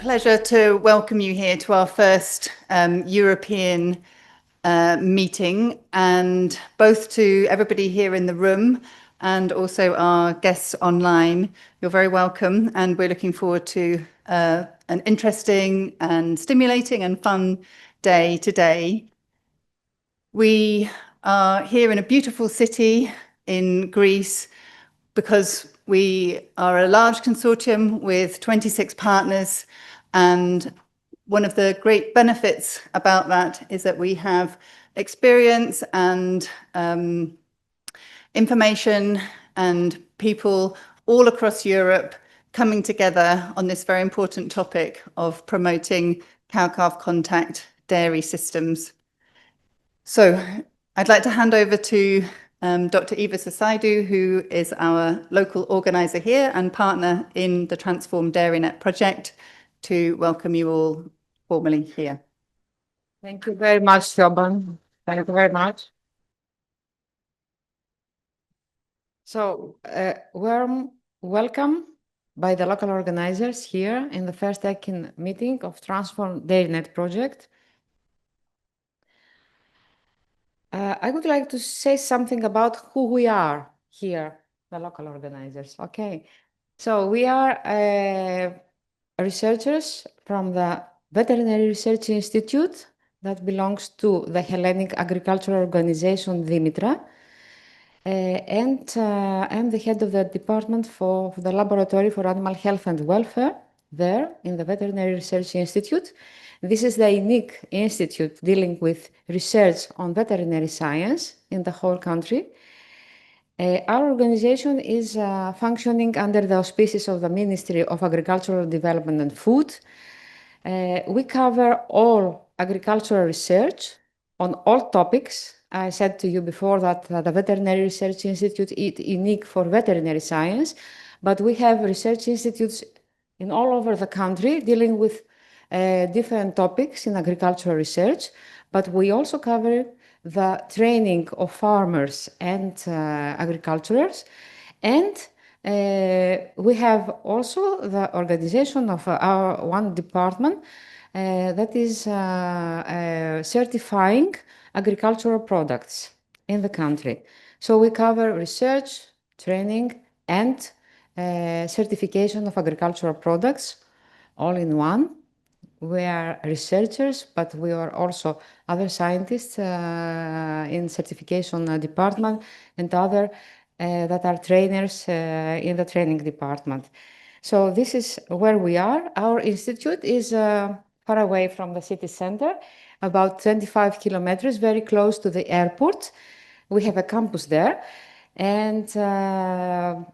pleasure to welcome you here to our first European meeting, and both to everybody here in the room and also our guests online. You're very welcome, and we're looking forward to an interesting and stimulating and fun day today. We are here in a beautiful city in Greece because we are a large consortium with 26 partners, and one of the great benefits about that is that we have experience and information and people all across Europe coming together on this very important topic of promoting cow-calf contact dairy systems. So I'd like to hand over to Dr. Eva Sasaidou, who is our local organizer here and partner in the TransformDairyNet project, to welcome you all formally here. Thank you very much, Siobhan. Thank you very much. So, warm welcome by the local organizers here in the first EKIN meeting of TransformDairyNet project. I would like to say something about who we are here, the local organizers. Okay, so we are researchers from the Veterinary Research Institute that belongs to the Hellenic Agricultural Organization Dimitra, and I'm the head of the department for the Laboratory for Animal Health and Welfare there in the Veterinary Research Institute. This is the unique institute dealing with research on veterinary science in the whole country. Our organization is functioning under the auspices of the Ministry of Agricultural Development and Food. We cover all agricultural research on all topics. I said to you before that the Veterinary Research Institute is unique for veterinary science, but we have research institutes in all over the country dealing with different topics in agricultural research, but we also cover the training of farmers and agriculturers, and we have also the organization of our one department that is certifying agricultural products in the country. So we cover research, training, and certification of agricultural products all in one. We are researchers, but we are also other scientists in certification department and other that are trainers in the training department. So this is where we are. Our institute is far away from the city center, about 25 kilometers, very close to the airport. We have a campus there, and the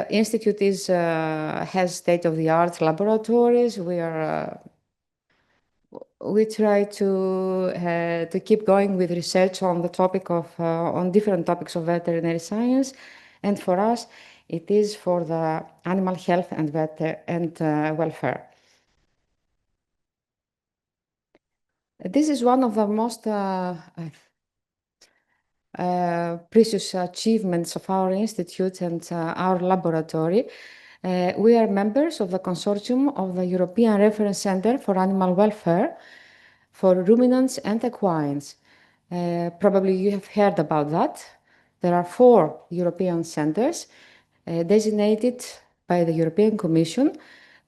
institute has state-of-the-art laboratories. We try to keep going with research on the topic of on different topics of veterinary science, and for us, it is for the animal health and welfare. This is one of the most precious achievements of our institute and our laboratory. We are members of the consortium of the European Reference Center for Animal Welfare for ruminants and equines. Probably you have heard about that. There are 4 European centers designated by the European Commission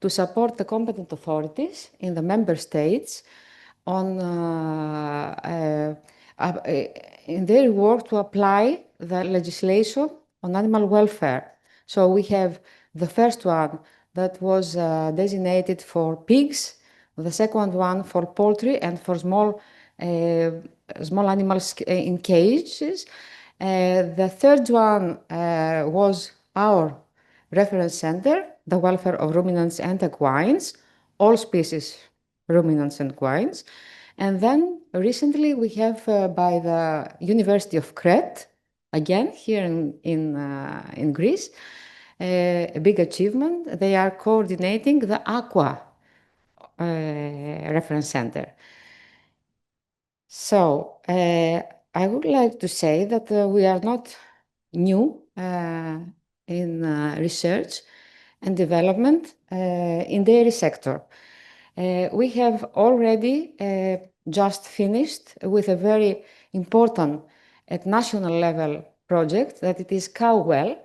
to support the competent authorities in the member states on in their work to apply the legislation on animal welfare. So we have the first one that was designated for pigs, the second one for poultry and for small animals in cages. The third one was our reference center, the welfare of ruminants and equines, all species ruminants and equines. And then recently we have by the University of Crete, again here in Greece, a big achievement. They are coordinating the Aqua reference center. So I would like to say that we are not new in research and development in dairy sector. We have already just finished with a very important at national level project that it is cow well.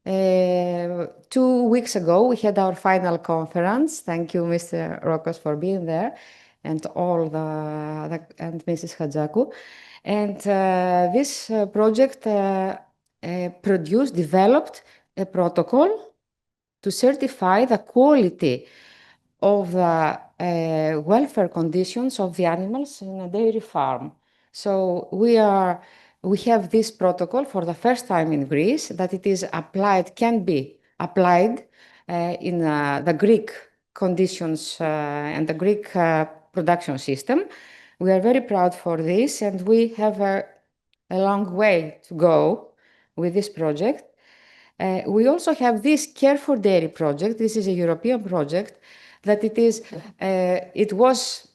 2 weeks ago, we had our final conference. Thank you, Mr. Rokos, for being there, and all and Mrs. Hadjakou. And this project developed a protocol to certify the quality of the welfare conditions of the animals in a dairy farm. So we have this protocol for the first time in Greece, that it is applied, can be applied in the Greek conditions and the Greek production system. We are very proud for this, and we have a long way to go with this project. We also have this Care for Dairy project. This is a European project that it was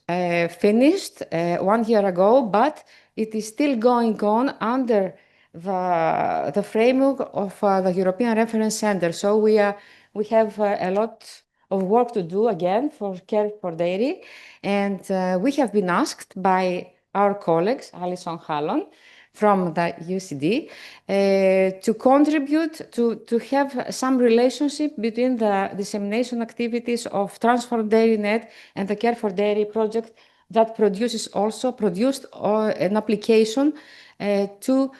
finished 1 year ago, but it is still going on under the framework of the European Reference Center. So we have a lot of work to do again for Care for Dairy, and we have been asked by our colleagues, Alison Hallon, from the UCD, to contribute to have some relationship between the dissemination activities of TransformDairyNet and the Care for Dairy project that produced an application to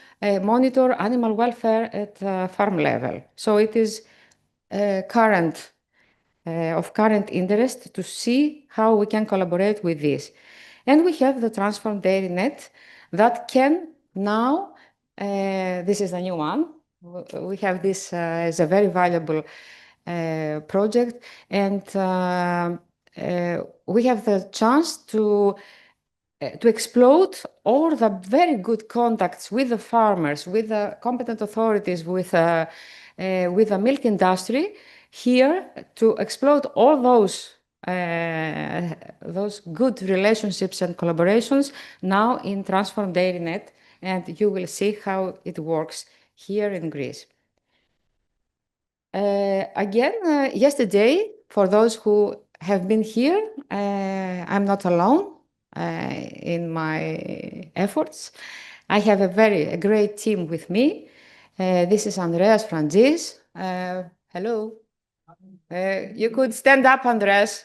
monitor animal welfare at farm level. So it is of current interest to see how we can collaborate with this. And we have the TransformDairyNet that can now, this is a new one. We have this as a very valuable project, and we have the chance to explode all the very good contacts with the farmers, with the competent authorities, with the milk industry here, to explode all those good relationships and collaborations now in TransformDairyNet, and you will see how it works here in Greece. Again, yesterday, for those who have been here, I'm not alone in my efforts. I have a great team with me. This is Andreas Frangis. Hello. You could stand up, Andreas.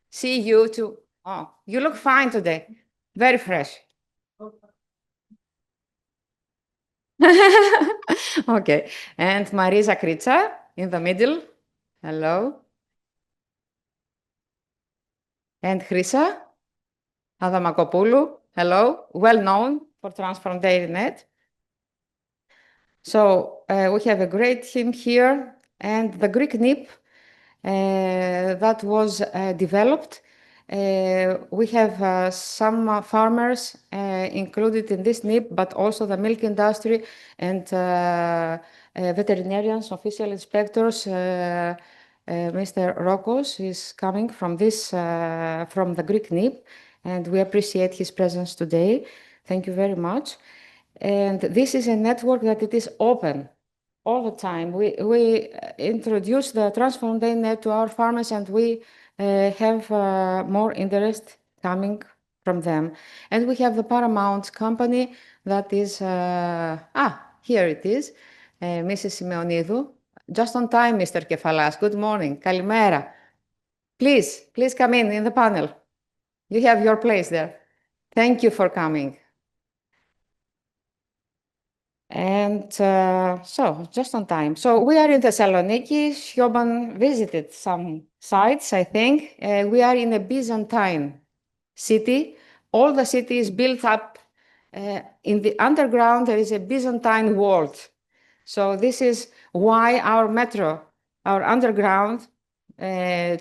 See you too. Oh, you look fine today. Very fresh. Okay. And Marisa Kritsa in the middle. Hello. And Chryssa Adamakopoulou. Hello. Well known for TransformDairyNet. So we have a great team here, and the Greek NIP that was developed. We have some farmers included in this NIP, but also the milk industry and veterinarians, official inspectors. Mr. Rokos is coming from from the Greek NIP, and we appreciate his presence today. Thank you very much. And this is a network that it is open all the time. We introduce the TransformDairyNet to our farmers, and we have more interest coming from them. And we have the Paramount company that is, here it is, Mrs. Simeonidou. Just on time, Mr. Kefalas. Good morning. Kalimera. Please come in the panel. You have your place there. Thank you for coming. And so, just on time. So we are in Thessaloniki. Shoban visited some sites, I think. We are in a Byzantine city. All the city is built up. In the underground, there is a Byzantine world. So this is why our metro, our underground,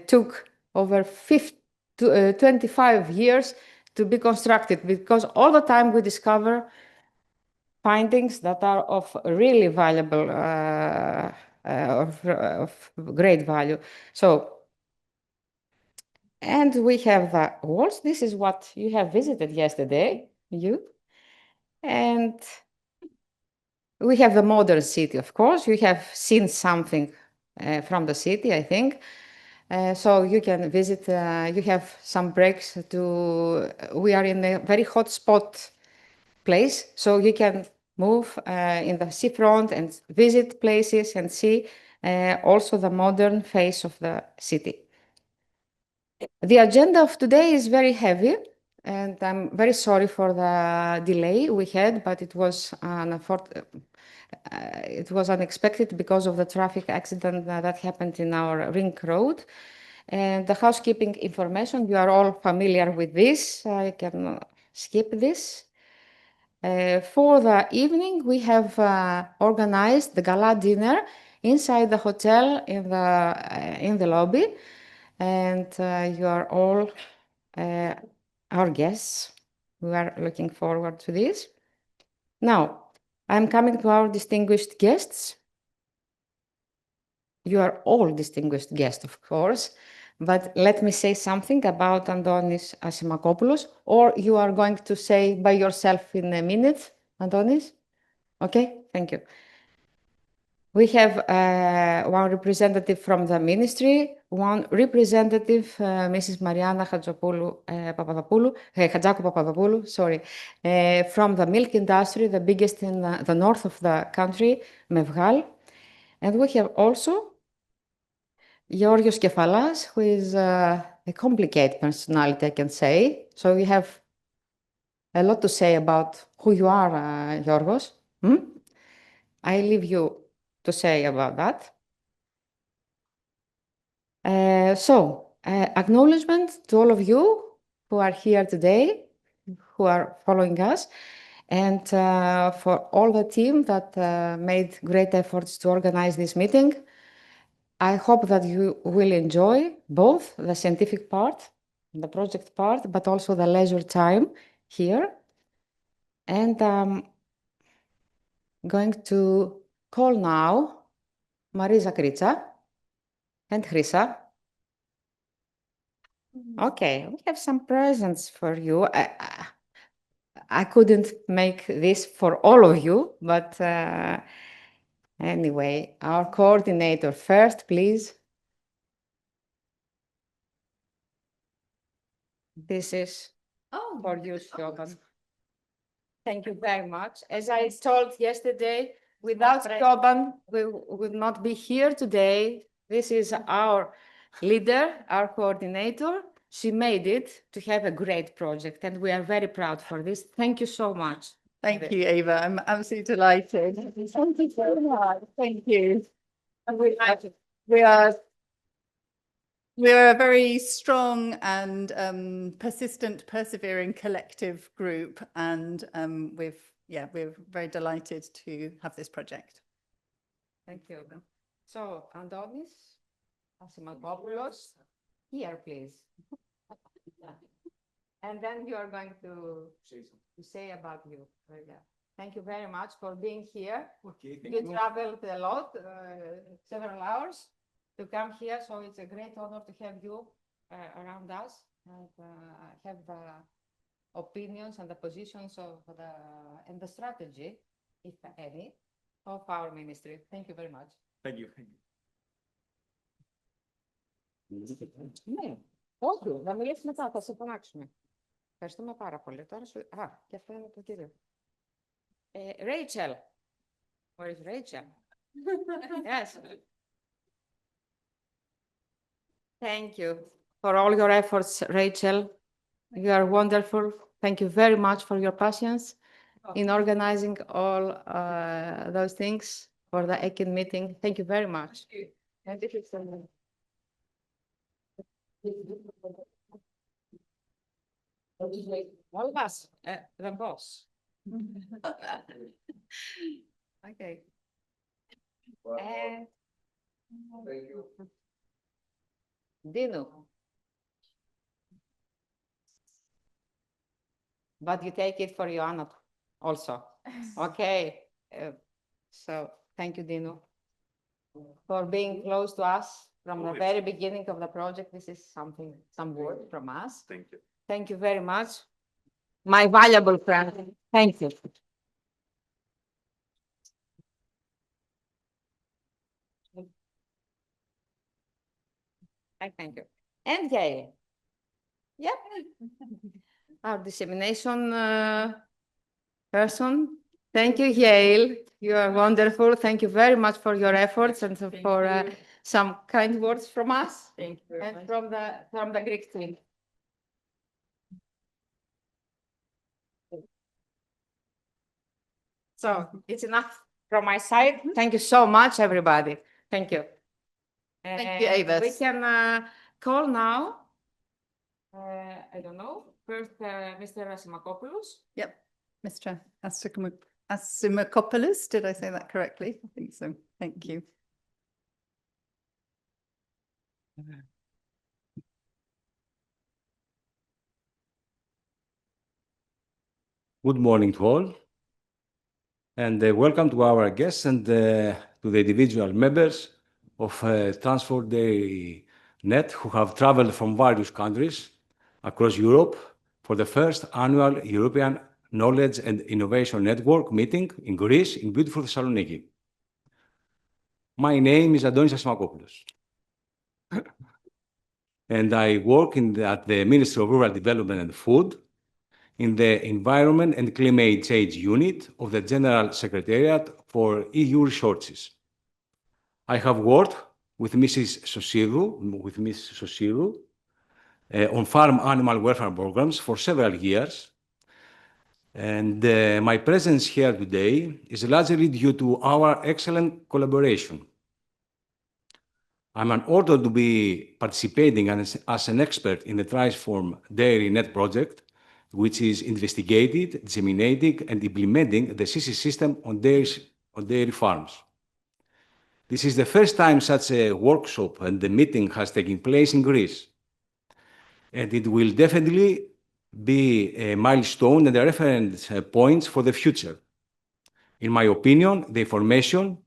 took over 25 years to be constructed, because all the time we discover findings that are of really valuable, of great value. So, and we have the walls. This is what you have visited yesterday, and we have the modern city, of course. You have seen something from the city, I think. So you can visit, you have some breaks we are in a very hot spot place, so you can move in the seafront and visit places and see also the modern face of the city. The agenda of today is very heavy, and I'm very sorry for the delay we had, but it was unexpected because of the traffic accident that happened in our ring road. And the housekeeping information, you are all familiar with this. I can skip this. For the evening, we have organized the gala dinner inside the hotel in the lobby, and you are all our guests. We are looking forward to this. Now, I'm coming to our distinguished guests. You are all distinguished guests, of course, but let me say something about Antonis Asimakopoulos, or you are going to say by yourself in a minute, Antonis? Okay, thank you. We have one representative from the ministry, one representative, Mrs. Mariana Hadjakou-Papadopoulou, sorry, from the milk industry, the biggest in the north of the country, Mevgal. And we have also Georgios Kefalas, who is a complicated personality, I can say. So we have a lot to say about who you are, Georgios. I leave you to say about that. Acknowledgement to all of you who are here today, who are following us, and for all the team that made great efforts to organize this meeting. I hope that you will enjoy both the scientific part, the project part, but also the leisure time here. And I'm going to call now Marisa Kritsa and Chrisa. Okay, we have some presents for you. I couldn't make this for all of you, but anyway, our coordinator first, please. This is for you, Shoban. Thank you very much. As I told yesterday, without Shoban, we would not be here today. This is our leader, our coordinator. She made it to have a great project, and we are very proud for this. Thank you so much. Thank you, Eva. I'm absolutely delighted. Thank you so much. Thank you. We are a very strong and persistent, persevering collective group, and we're very delighted to have this project. Thank you. So, Antonis Asimakopoulos, here, please. And then you are going to say about you. Thank you very much for being here. Okay, you traveled a lot, several hours to come here, so it's a great honor to have you around us and have the opinions and the positions of and the strategy, if any, of our ministry. Thank you very much. Thank you. Ναι, όχι, θα μιλήσει μετά, θα σε φωνάξουμε. Ευχαριστούμε πάρα πολύ. Τώρα σου... και αυτό είναι το κύριο. Rachel. Where is Rachel? Yes. Thank you for all your efforts, Rachel. You are wonderful. Thank you very much for your patience in organizing all those things for the EKIN meeting. Thank you very much. And this is all of us, the boss. Okay. And Thank you. Dinu. But you take it for Joanna also. Okay. So thank you, Dinu, for being close to us from the very beginning of the project. This is some word from us. Thank you. Thank you very much. My valuable friend. Thank you. I thank you. And Gail. Yep. Our dissemination person. Thank you, Gail. You are wonderful. Thank you very much for your efforts and for some kind words from us. Thank you very And much. from the Greek team. So it's enough from my side. Thank you so much, everybody. Thank you. Thank you, Avis. We can call now. I don't know. First, Mr. Asimakopoulos. Yep, Mr. Asimakopoulos, did I say that correctly? I think so. Thank you. Good morning to all, and welcome to our guests and to the individual members of TransformDairyNet who have traveled from various countries across Europe for the first annual European Knowledge and Innovation Network meeting in Greece, in beautiful Thessaloniki. My name is Adonis Asimakopoulos, and I work at the Ministry of Rural Development and Food, in the Environment and Climate Change Unit of the General Secretariat for EU Resources. I have worked with Ms. Sosidou on farm animal welfare programs for several years, and my presence here today is largely due to our excellent collaboration. I'm honored to be participating as an expert in the TransformDairyNet project, which is investigating, disseminating, and implementing the CC system on dairy farms. This is the first time such a workshop and the meeting has taken place in Greece, and it will definitely be a milestone and a reference points for the future. In my opinion, the information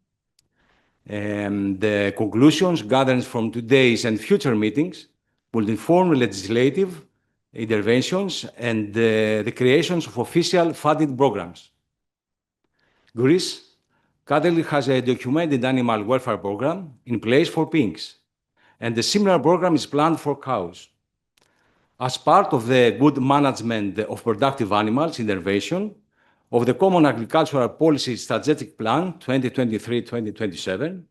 and the conclusions gathered from today's and future meetings will inform legislative interventions and the creations of official funded programs. Greece currently has a documented animal welfare program in place for pigs, and a similar program is planned for cows. As part of the good management of productive animals intervention of the Common Agricultural Policy Strategic Plan 2023-2027,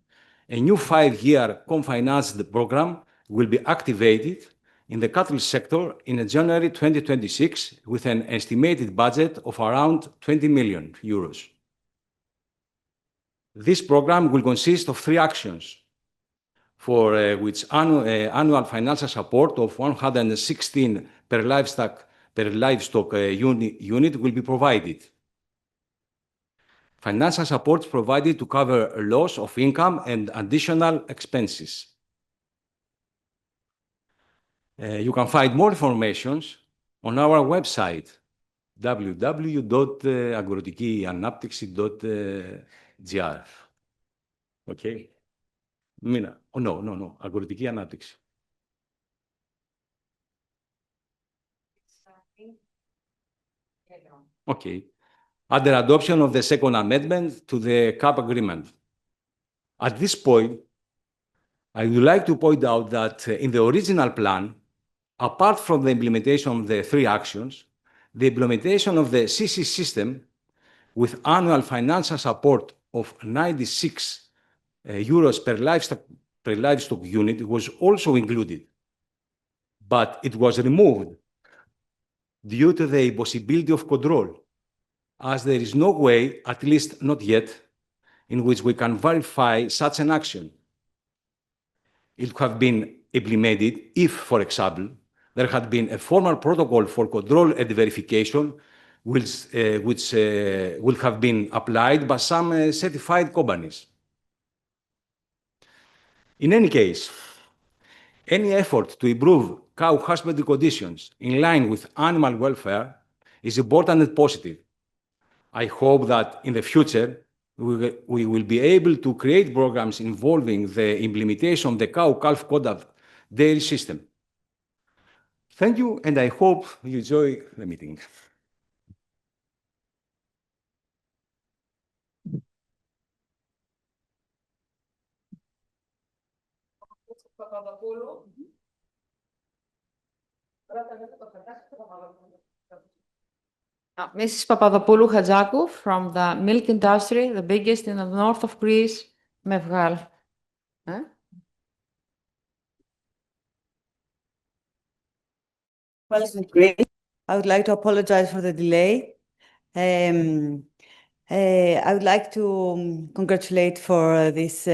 a new 5-year co-financed program will be activated in the cattle sector in January 2026 with an estimated budget of around 20 million euros. This program will consist of 3 actions, for which annual financial support of 116 per livestock unit will be provided. Financial support provided to cover loss of income and additional expenses. You can find more information on our website www.agrotikianaptiksi.gr. Okay? No, Αγροτική Ανάπτυξη. Okay. Under adoption of the second amendment to the CAP agreement. At this point, I would like to point out that in the original plan, apart from the implementation of the 3 actions, the implementation of the CC system with annual financial support of 96 euros per livestock unit was also included, but it was removed due to the impossibility of control, as there is no way, at least not yet, in which we can verify such an action. It would have been implemented if, for example, there had been a formal protocol for control and verification which would have been applied by some certified companies. In any case, any effort to improve cow husbandry conditions in line with animal welfare is important and positive. I hope that in the future, we will be able to create programs involving the implementation of the cow-calf conduct dairy system. Thank you, and I hope you enjoy the meeting. Mrs. Papadopoulou Hadjakou from the milk industry, the biggest in the north of Greece, Mevgal. Well, it's great. I would like to apologize for the delay. I would like to congratulate for this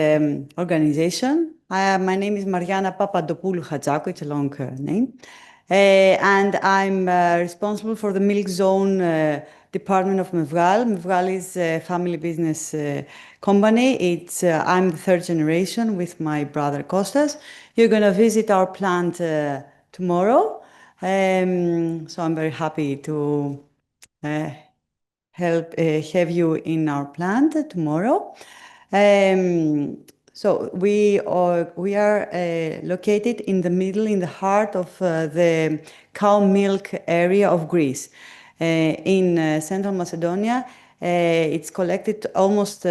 organization. My name is Mariana Papadopoulou Hadjakou, it's a long name. And I'm responsible for the Milk Zone department of Mevgal. Mevgal is a family business company. I'm the third generation with my brother Kostas. You're going to visit our plant tomorrow. So I'm very happy to have you in our plant tomorrow. So we are located in the middle, in the heart of the cow milk area of Greece. In Central Macedonia, it's collected almost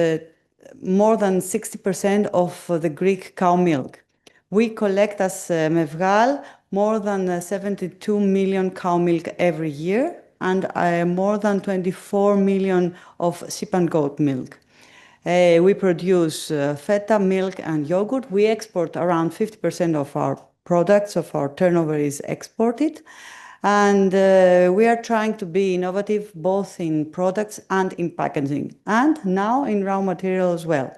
more than 60% of the Greek cow milk. We collect as Mevgal more than 72 million cow milk every year and more than 24 million of sheep and goat milk. We produce feta, milk, and yogurt. We export around 50% of our products, of our turnover is exported. And we are trying to be innovative both in products and in packaging, and now in raw material as well.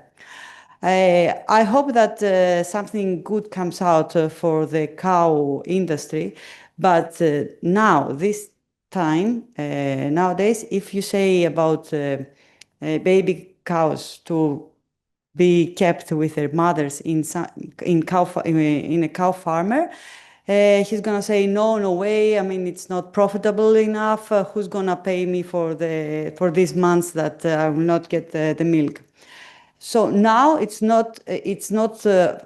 I hope that something good comes out for the cow industry, but now, this time, nowadays, if you say about baby cows to be kept with their mothers in a cow farmer, he's gonna say no way. I mean, it's not profitable enough. Who's gonna pay me for these months that I will not get the milk? So now it's not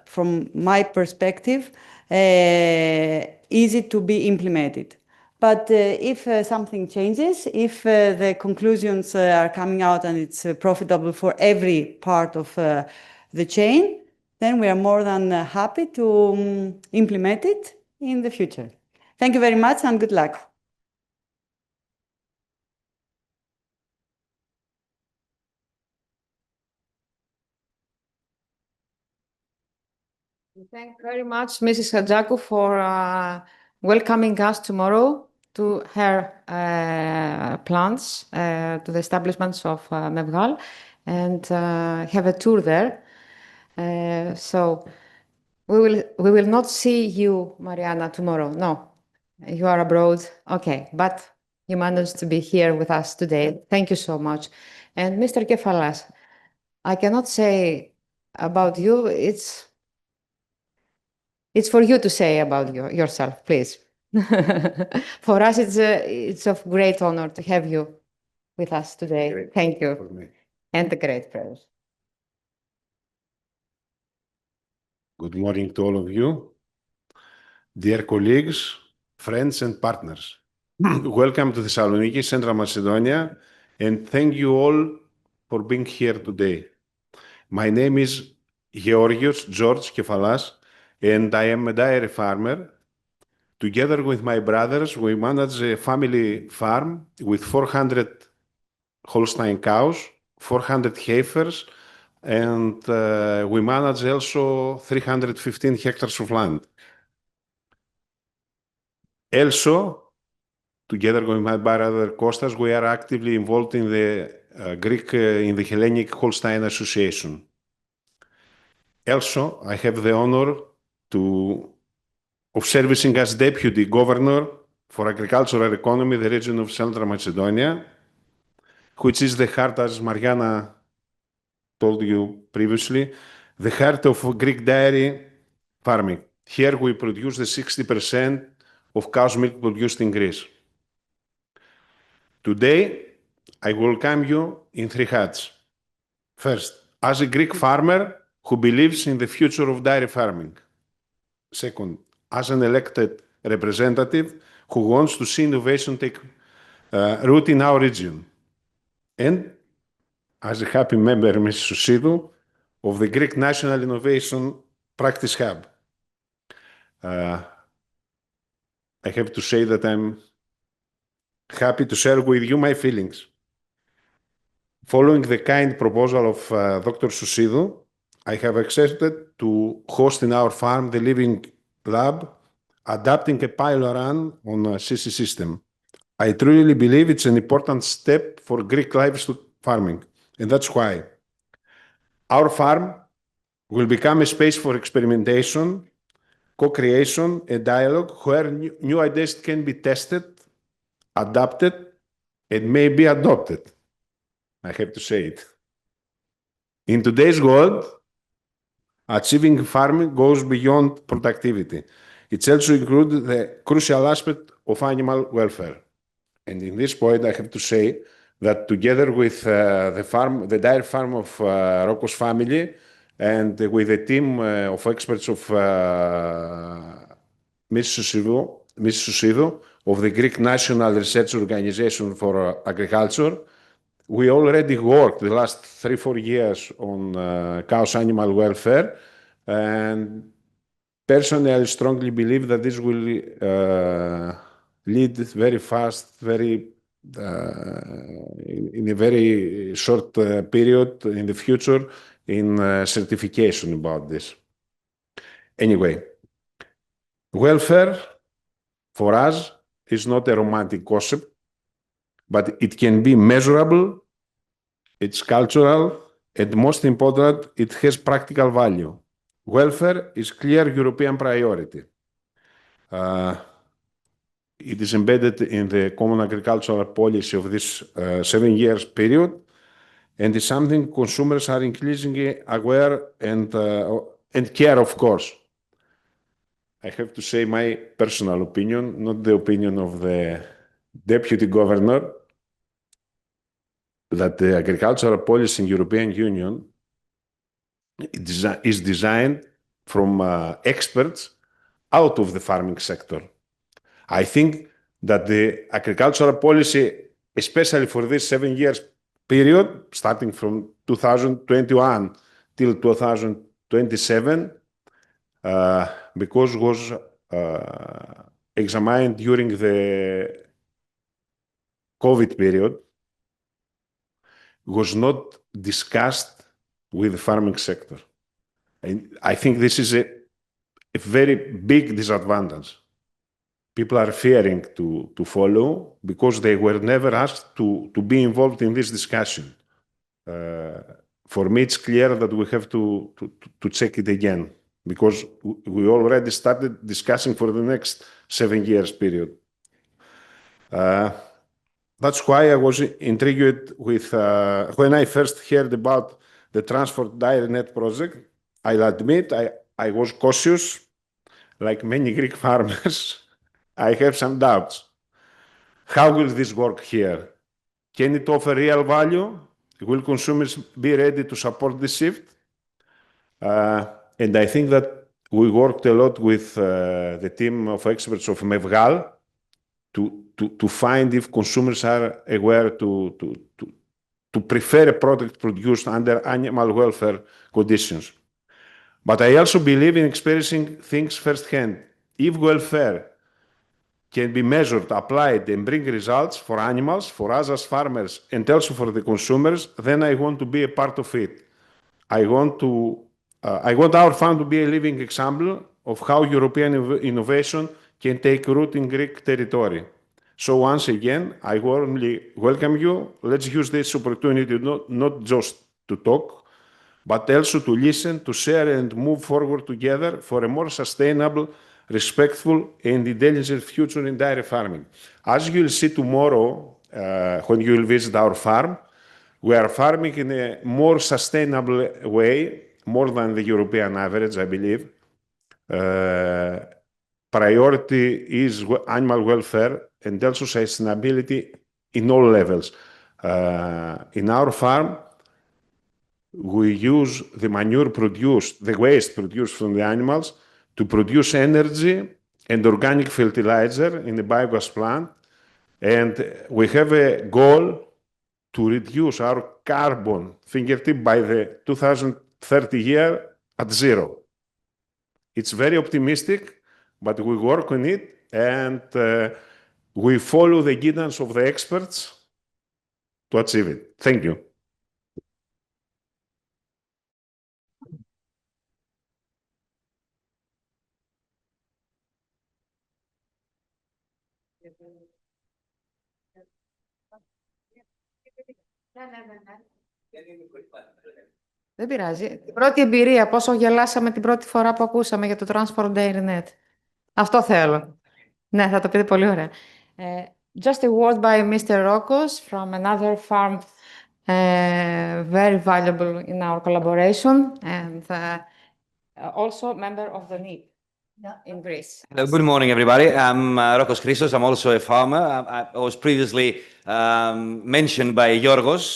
from my perspective easy to be implemented. But if something changes, if the conclusions are coming out and it's profitable for every part of the chain, then we are more than happy to implement it in the future. Thank you very much and good luck. Thank you very much, Mrs. Hadjakou, for welcoming us tomorrow to her plants, to the establishments of Mevgal, and have a tour there. So we will not see you, Mariana, tomorrow. No, you are abroad. Okay, but you managed to be here with us today. Thank you so much. And Mr. Kefalas, I cannot say about you. It's for you to say about yourself, please. For us, it's of great honor to have you with us today. Great. Thank you. For me. And a great prayer. Good morning to all of you. Dear colleagues, friends and partners. Welcome to Thessaloniki, Central Macedonia, and thank you all for being here today. My name is Georgios George Kefalas, and I am a dairy farmer. Together with my brothers, we manage a family farm with 400 Holstein cows, 400 heifers, and we manage also 315 hectares of land. Also, together with my brother Kostas, we are actively involved in the in the Hellenic Holstein Association. Also, I have the honor of servicing as Deputy Governor for Agricultural Economy, the region of Central Macedonia, which is the heart, as Mariana told you previously, the heart of Greek dairy farming. Here we produce the 60% of cow's milk produced in Greece. Today, I welcome you in three hats. First, as a Greek farmer who believes in the future of dairy farming. Second, as an elected representative who wants to see innovation take root in our region. And as a happy member, Ms. Sosidou, of the Greek National Innovation Practice Hub. I have to say that I'm happy to share with you my feelings. Following the kind proposal of Dr. Sousidou, I have accepted to host in our farm the living lab, adapting a pilot run on a CC system. I truly believe it's an important step for Greek livestock farming, and that's why our farm will become a space for experimentation, co-creation, and dialogue where new ideas can be tested, adapted, and maybe adopted. I have to say it. In today's world, achieving farming goes beyond productivity. It also includes the crucial aspect of animal welfare. And in this point, I have to say that together with the dairy farm of Rocco's family and with a team of experts of Mrs. Sousidou of the Greek National Research Organization for Agriculture, we already worked the last 3-4 years on cows' animal welfare, and personally, I strongly believe that this will lead very fast, in a very short period in the future in certification about this. Anyway, welfare for us is not a romantic concept, but it can be measurable, it's cultural, and most important, it has practical value. Welfare is clear European priority. It is embedded in the common agricultural policy of this 7 years period, and is something consumers are increasingly aware and care, of course. I have to say my personal opinion, not the opinion of the deputy governor, that the agricultural policy in European Union is designed from experts out of the farming sector. I think that the agricultural policy, especially for this 7 years period, starting from 2021 till 2027, because was examined during the COVID period, was not discussed with the farming sector. And I think this is a very big disadvantage. People are fearing to follow because they were never asked to be involved in this discussion. For me, it's clear that we have to check it again, because we already started discussing for the next 7 years period. That's why I was intrigued with, when I first heard about the TransformDairyNet project, I'll admit I was cautious, like many Greek farmers. I have some doubts. How will this work here? Can it offer real value? Will consumers be ready to support this shift? And I think that we worked a lot with the team of experts of Mevgal to find if consumers are aware to prefer a product produced under animal welfare conditions. But I also believe in experiencing things firsthand. If welfare can be measured, applied, and bring results for animals, for us as farmers, and also for the consumers, then I want to be a part of it. I want our farm to be a living example of how European innovation can take root in Greek territory. So once again, I warmly welcome you. Let's use this opportunity not just to talk, but also to listen, to share, and move forward together for a more sustainable, respectful, and intelligent future in dairy farming. As you'll see tomorrow, when you'll visit our farm, we are farming in a more sustainable way, more than the European average, I believe. Priority is animal welfare and also sustainability in all levels. In our farm, we use the manure produced, the waste produced from the animals, to produce energy and organic fertilizer in the biogas plant. And we have a goal to reduce our carbon fingertip by the 2030 year at 0. It's very optimistic, but we work on it and we follow the guidance of the experts to achieve it. Thank you. Δεν πειράζει. Πρώτη εμπειρία, πόσο γελάσαμε την πρώτη φορά που ακούσαμε για το TransformDairyNet. Αυτό θέλω. Ναι, θα το πείτε πολύ ωραία. Just a word by Mr. Rokos from another farm, very valuable in our collaboration, and also member of the NIP in Greece. Hello, good morning, everybody. I'm Rokos Christos. I'm also a farmer. I was previously mentioned by Yorgos.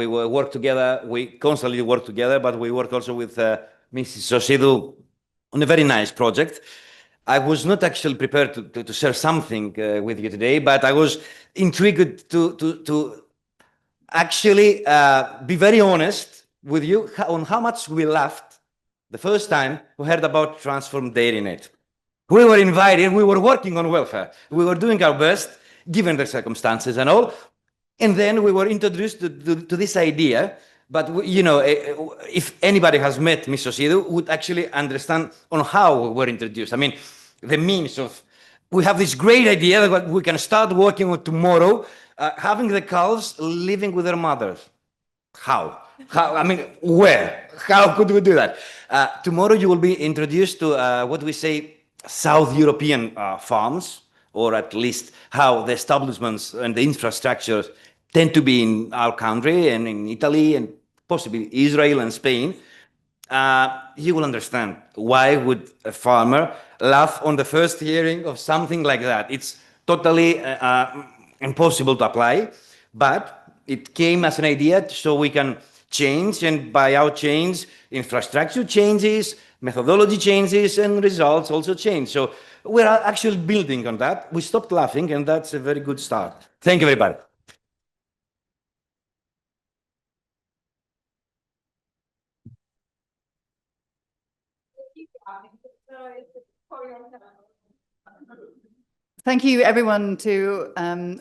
We work together. We constantly work together, but we work also with Mrs. Sosidou on a very nice project. I was not actually prepared to share something with you today, but I was intrigued to actually be very honest with you on how much we laughed the first time we heard about TransformDairyNet. We were invited, we were working on welfare. We were doing our best, given the circumstances and all. And then we were introduced to this idea. But, you know, if anybody has met Ms. Sosidou, would actually understand on how we were introduced. I mean, the means of, we have this great idea that we can start working on tomorrow, having the cows living with their mothers. How? I mean, where? How could we do that? Tomorrow you will be introduced to what we say South European farms, or at least how the establishments and the infrastructures tend to be in our country and in Italy and possibly Israel and Spain. You will understand why would a farmer laugh on the first hearing of something like that. It's totally impossible to apply, but it came as an idea so we can change, and by our change, infrastructure changes, methodology changes, and results also change. So we're actually building on that. We stopped laughing, and that's a very good start. Thank you, everybody. Thank you, everyone, to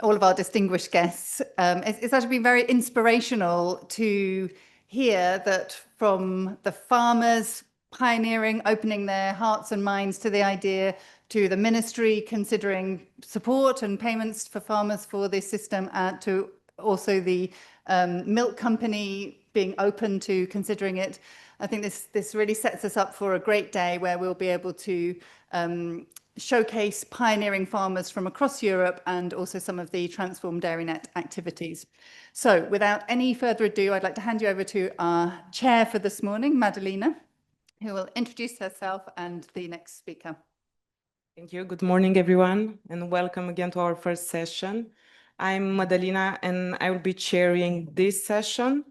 all of our distinguished guests. It's actually been very inspirational to hear that from the farmers pioneering, opening their hearts and minds to the idea, to the ministry considering support and payments for farmers for this system, to also the milk company being open to considering it. I think this really sets us up for a great day where we'll be able to showcase pioneering farmers from across Europe and also some of the TransformDairyNet activities. So without any further ado, I'd like to hand you over to our chair for this morning, Madalina, who will introduce herself and the next speaker. Thank you. Good morning, everyone, and welcome again to our first session. I'm Madalina, and I will be chairing this session.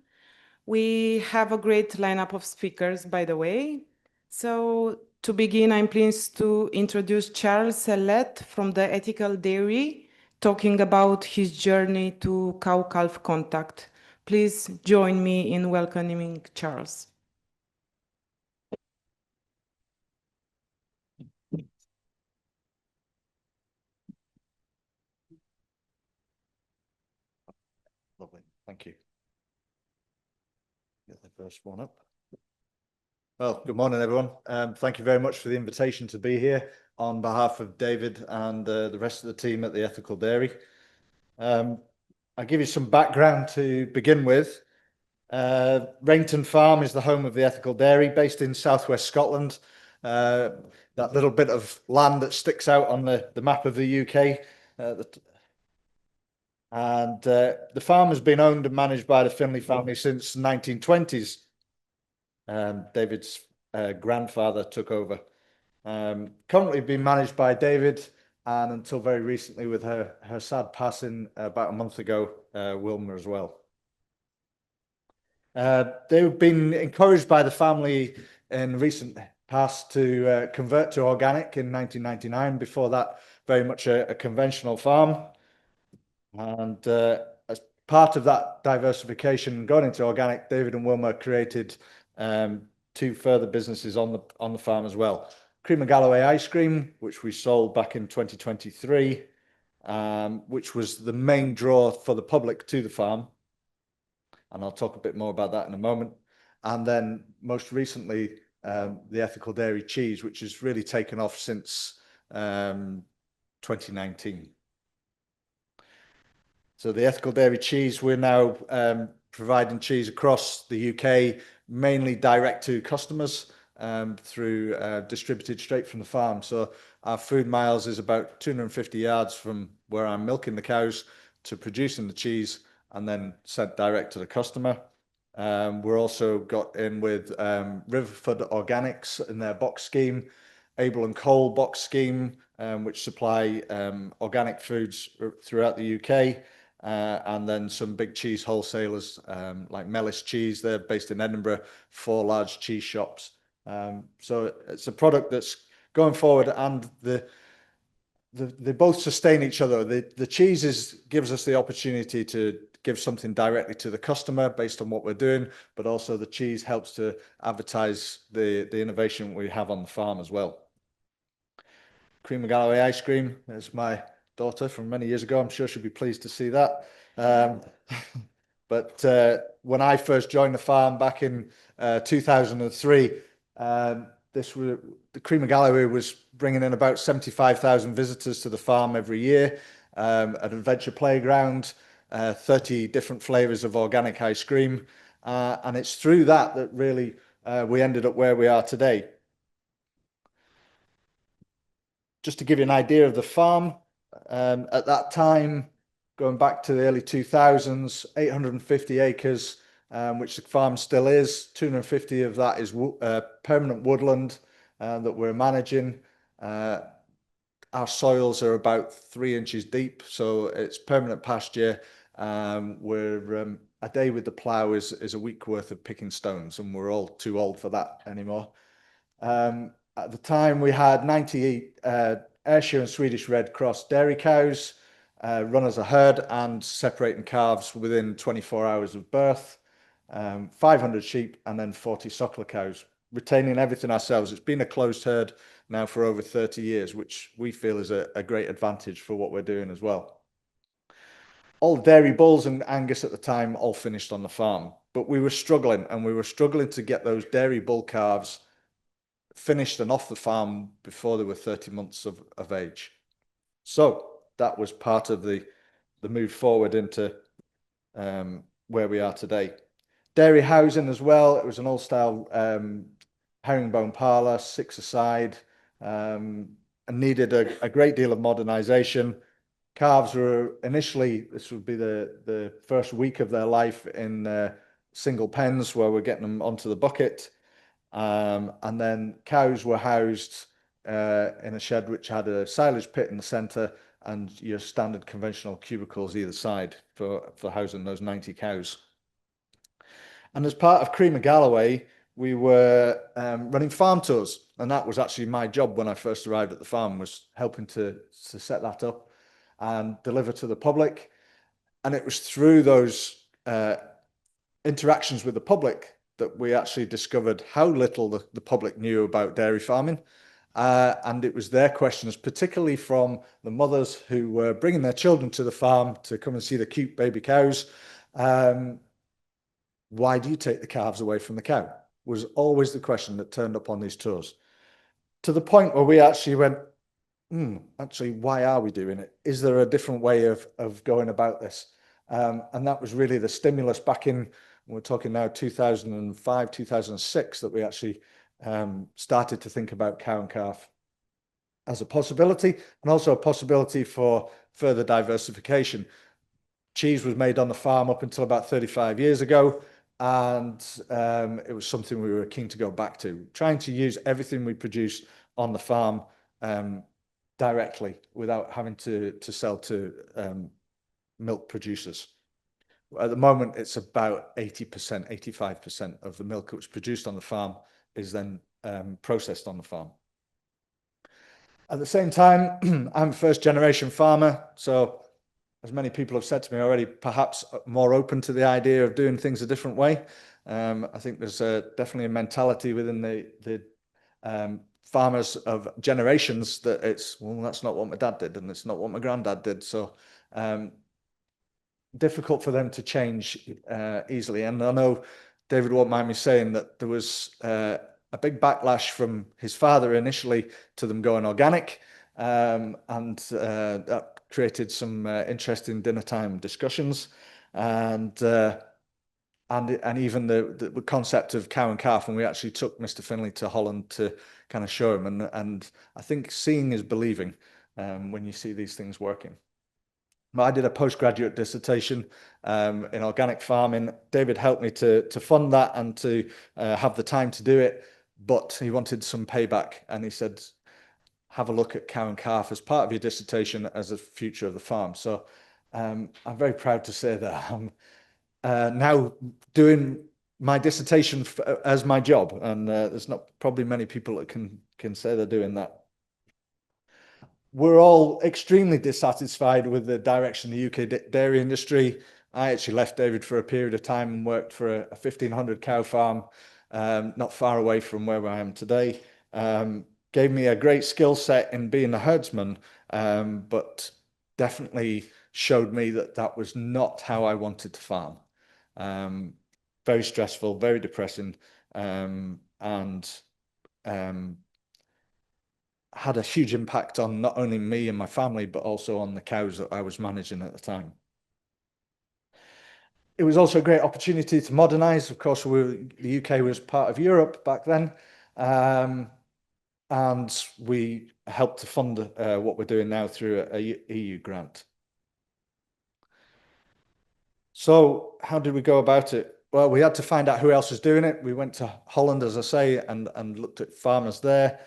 We have a great lineup of speakers, by the way. So to begin, I'm pleased to introduce Charles Ellett from the Ethical Dairy, talking about his journey to cow-calf contact. Please join me in welcoming Charles. Lovely, thank you. Get the first one up. Well, good morning, everyone. Thank you very much for the invitation to be here on behalf of David and the rest of the team at the Ethical Dairy. I'll give you some background to begin with. Rainton Farm is the home of the Ethical Dairy, based in southwest Scotland. That little bit of land that sticks out on the map of the UK. The farm has been owned and managed by the Finlay family since the 1920s. David's grandfather took over. Currently being managed by David, and until very recently, with her sad passing about a month ago, Wilma as well. They've been encouraged by the family in recent past to convert to organic in 1999. Before that, very much a conventional farm. And as part of that diversification, going into organic, David and Wilma created 2 further businesses on the farm as well. Cream of Galloway ice cream, which we sold back in 2023, which was the main draw for the public to the farm. And I'll talk a bit more about that in a moment. And then most recently, the ethical dairy cheese, which has really taken off since 2019. So the ethical dairy cheese, we're now providing cheese across the UK, mainly direct to customers through distributed straight from the farm. So our food miles is about 250 yards from where I'm milking the cows to producing the cheese and then sent direct to the customer. We're also got in with Riverford Organics in their box scheme, Abel and Cole box scheme, which supply organic foods throughout the UK. And then some big cheese wholesalers like Mellis Cheese, they're based in Edinburgh, 4 large cheese shops. So it's a product that's going forward, and they both sustain each other. The cheese gives us the opportunity to give something directly to the customer based on what we're doing, but also the cheese helps to advertise the innovation we have on the farm as well. Cream of Galloway ice cream is my daughter from many years ago. I'm sure she'll be pleased to see that. But when I first joined the farm back in 2003, the Cream of Galloway was bringing in about 75,000 visitors to the farm every year, an adventure playground, 30 different flavours of organic ice cream. And it's through that really we ended up where we are today. Just to give you an idea of the farm, at that time, going back to the early 2000s, 850 acres, which the farm still is. 250 of that is permanent woodland that we're managing. Our soils are about 3 inches deep, so it's permanent pasture. We're a day with the plough is a week worth of picking stones, and we're all too old for that anymore. At the time, we had 90 Ayrshire and Swedish Red Cross dairy cows run as a herd and separating calves within 24 hours of birth, 500 sheep, and then 40 suckler cows, retaining everything ourselves. It's been a closed herd now for over 30 years, which we feel is a great advantage for what we're doing as well. All dairy bulls and Angus at the time all finished on the farm, but we were struggling, and we were struggling to get those dairy bull calves finished and off the farm before they were 30 months of age. So that was part of the move forward into where we are today. Dairy housing as well. It was an old style herringbone parlour, 6-a-side, and needed a great deal of modernisation. Calves were initially, this would be the first week of their life in single pens where we're getting them onto the bucket. And then cows were housed in a shed which had a silage pit in the centre and your standard conventional cubicles either side for housing those 90 cows. And as part of Cream of Galloway, we were running farm tours, and that was actually my job when I first arrived at the farm, was helping to set that up and deliver to the public. And it was through those interactions with the public that we actually discovered how little the public knew about dairy farming. And it was their questions, particularly from the mothers who were bringing their children to the farm to come and see the cute baby cows. Why do you take the calves away from the cow? Was always the question that turned up on these tours. To the point where we actually went, actually, why are we doing it? Is there a different way of going about this? And that was really the stimulus back in, we're talking now 2005, 2006, that we actually started to think about cow and calf as a possibility, and also a possibility for further diversification. Cheese was made on the farm up until about 35 years ago, and it was something we were keen to go back to, trying to use everything we produce on the farm directly without having to sell to milk producers. At the moment, it's about 80%, 85% of the milk that was produced on the farm is then processed on the farm. At the same time, I'm a first-generation farmer, so as many people have said to me already, perhaps more open to the idea of doing things a different way. I think there's definitely a mentality within the farmers of generations that it's, well, that's not what my dad did and it's not what my granddad did. So difficult for them to change easily. And I know David won't mind me saying that there was a big backlash from his father initially to them going organic, and that created some interesting dinner time discussions, and even the concept of cow and calf. And we actually took Mr. Finlay to Holland to kind of show him, and I think seeing is believing when you see these things working. I did a postgraduate dissertation in organic farming. David helped me to fund that and to have the time to do it, but he wanted some payback, and he said, have a look at cow and calf as part of your dissertation as a future of the farm. So I'm very proud to say that I'm now doing my dissertation as my job, and there's not probably many people that can say they're doing that. We're all extremely dissatisfied with the direction of the UK dairy industry. I actually left David for a period of time and worked for a 1,500 cow farm not far away from where I am today. Gave me a great skill set in being a herdsman, but definitely showed me that that was not how I wanted to farm. Very stressful, very depressing, and had a huge impact on not only me and my family, but also on the cows that I was managing at the time. It was also a great opportunity to modernize. Of course, the UK was part of Europe back then, and we helped to fund what we're doing now through a EU grant. So how did we go about it? Well, we had to find out who else was doing it. We went to Holland, as I say, and looked at farmers there.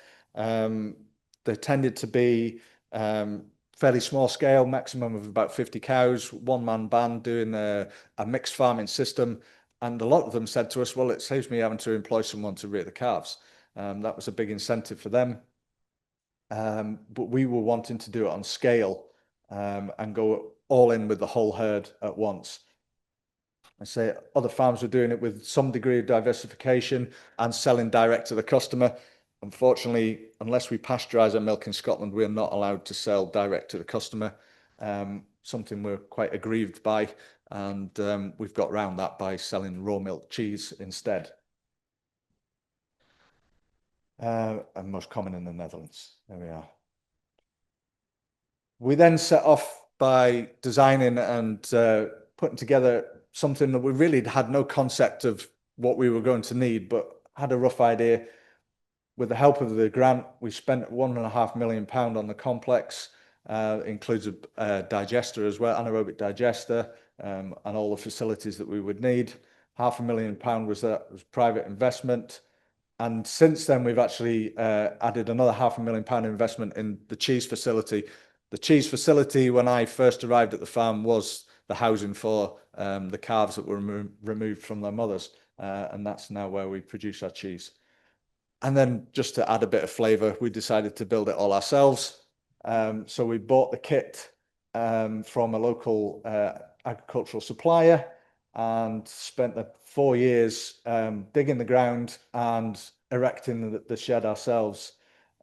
They tended to be fairly small scale, maximum of about 50 cows, one-man band doing a mixed farming system. And a lot of them said to us, well, it saves me having to employ someone to rear the calves. That was a big incentive for them. But we were wanting to do it on scale and go all in with the whole herd at once. I say other farms were doing it with some degree of diversification and selling direct to the customer. Unfortunately, unless we pasteurize our milk in Scotland, we're not allowed to sell direct to the customer, something we're quite aggrieved by, and we've got around that by selling raw milk cheese instead. And most common in the Netherlands. There we are. We then set off by designing and putting together something that we really had no concept of what we were going to need, but had a rough idea. With the help of the grant, we spent £1.5 million on the complex. Includes a digester as well, anaerobic digester, and all the facilities that we would need. £500,000 was private investment. And since then, we've actually added another £500,000 investment in the cheese facility. The cheese facility, when I first arrived at the farm, was the housing for the calves that were removed from their mothers. And that's now where we produce our cheese. And then just to add a bit of flavour, we decided to build it all ourselves. So we bought the kit from a local agricultural supplier and spent the 4 years digging the ground and erecting the shed ourselves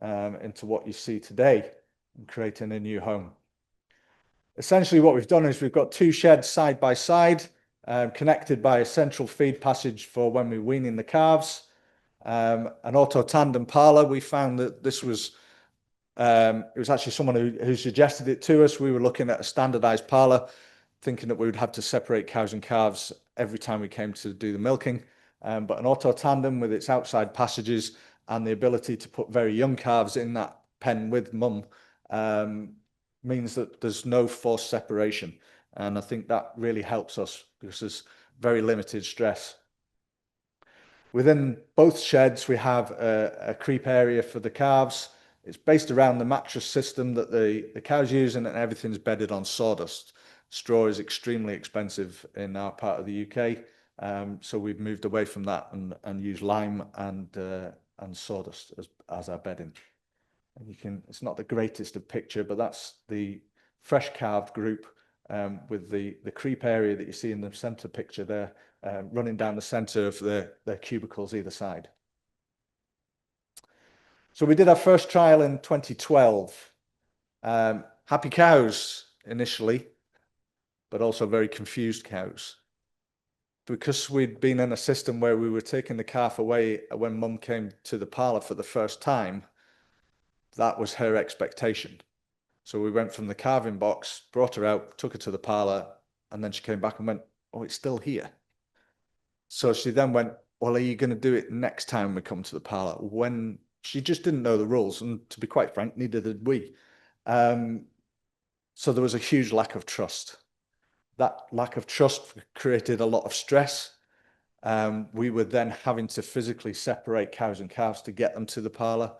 into what you see today and creating a new home. Essentially what we've done is we've got 2 sheds side by side, connected by a central feed passage for when we're weaning the calves. An auto tandem parlour. We found that this was it was actually someone who suggested it to us. We were looking at a standardized parlour, thinking that we would have to separate cows and calves every time we came to do the milking, but an auto tandem with its outside passages and the ability to put very young calves in that pen with mum means that there's no forced separation, and I think that really helps us because there's very limited stress. Within both sheds, we have a creep area for the calves. It's based around the mattress system that the cows use, and everything's bedded on sawdust. Straw is extremely expensive in our part of the UK, so we've moved away from that and use lime and sawdust as our bedding. And you can, it's not the greatest of picture, but that's the fresh calved group with the creep area that you see in the centre picture there, running down the centre of the cubicles either side. So we did our first trial in 2012. Happy cows initially, but also very confused cows. Because we'd been in a system where we were taking the calf away when mum came to the parlour for the first time, that was her expectation. So we went from the calving box, brought her out, took her to the parlour, and then she came back and went, oh, it's still here. So she then went, well, are you going to do it next time we come to the parlour? When she just didn't know the rules, and to be quite frank, neither did we. So there was a huge lack of trust. That lack of trust created a lot of stress. We were then having to physically separate cows and calves to get them to the parlour,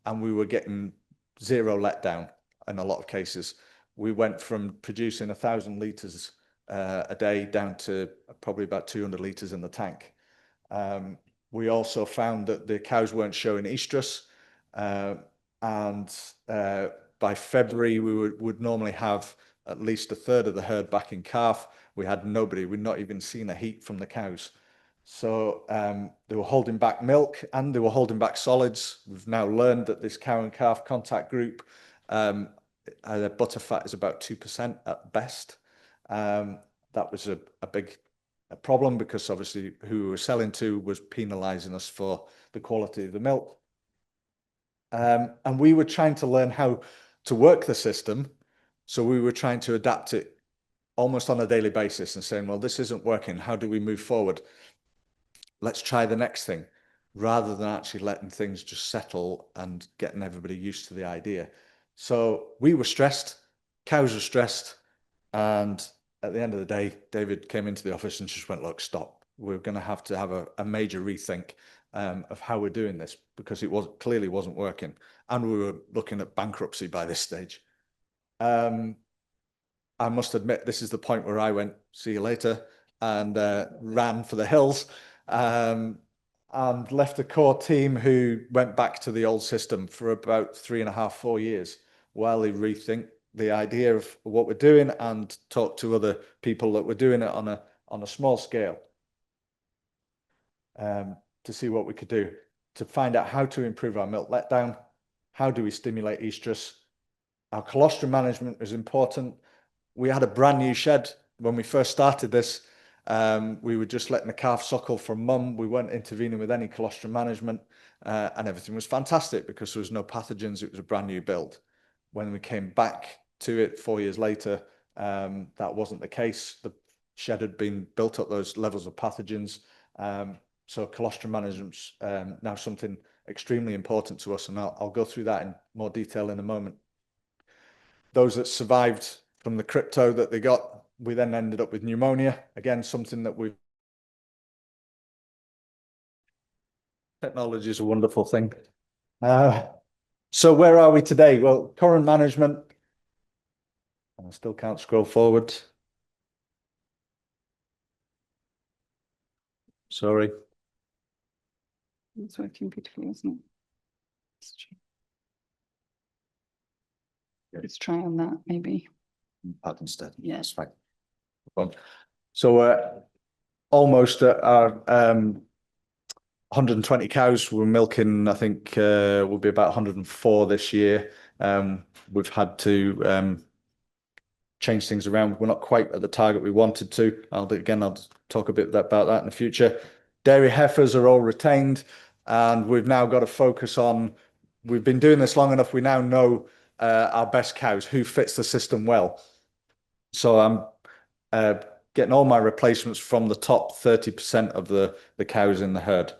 and we were getting zero letdown in a lot of cases. We went from producing 1,000 litres a day down to probably about 200 litres in the tank. We also found that the cows weren't showing estrus, and by February we would normally have at least a third of the herd back in calf. We had nobody, we'd not even seen a heat from the cows. So they were holding back milk and they were holding back solids. We've now learned that this cow and calf contact group, their butter fat is about 2% at best. That was a big problem because obviously who we were selling to was penalising us for the quality of the milk. And we were trying to learn how to work the system. So we were trying to adapt it almost on a daily basis and saying, well, this isn't working. How do we move forward? Let's try the next thing, rather than actually letting things just settle and getting everybody used to the idea. So we were stressed, cows were stressed, and at the end of the day, David came into the office and just went, look, stop. We're going to have a major rethink of how we're doing this, because it clearly wasn't working. And we were looking at bankruptcy by this stage. I must admit, this is the point where I went, see you later, and ran for the hills, and left a core team who went back to the old system for about 3.5, 4 years while they rethink the idea of what we're doing and talk to other people that were doing it on a small scale, to see what we could do to find out how to improve our milk letdown. How do we stimulate estrus? Our colostrum management is important. We had a brand new shed when we first started this. We were just letting the calf suckle from mum. We weren't intervening with any colostrum management, and everything was fantastic because there was no pathogens. It was a brand new build. When we came back to it 4 years later, that wasn't the case. The shed had been built up those levels of pathogens. So colostrum management's now something extremely important to us, and I'll go through that in more detail in a moment. Those that survived from the crypto that they got, we then ended up with pneumonia. Again, something that technology is a wonderful thing. So where are we today? Well, current management, I still can't scroll forward. Sorry. It's working beautifully, isn't it? Let's try on that, maybe. That instead. Yes. Right. So almost at our 120 cows we're milking. I think we'll be about 104 this year. We've had to change things around. We're not quite at the target we wanted to. I'll talk a bit about that in the future. Dairy heifers are all retained, and we've now got to focus on, we've been doing this long enough, we now know our best cows, who fits the system well. So I'm getting all my replacements from the top 30% of the cows in the herd.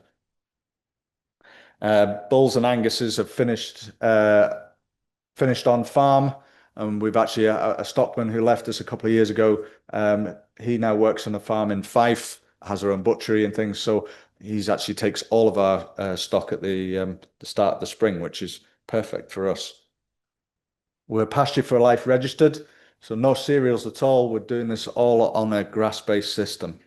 Bulls and Anguses have finished on farm, and we've actually a stockman who left us a couple of years ago. He now works on a farm in Fife, has her own butchery and things. So he's actually takes all of our stock at the start of the spring, which is perfect for us. We're pasture for life registered, so no cereals at all. We're doing this all on a grass-based system.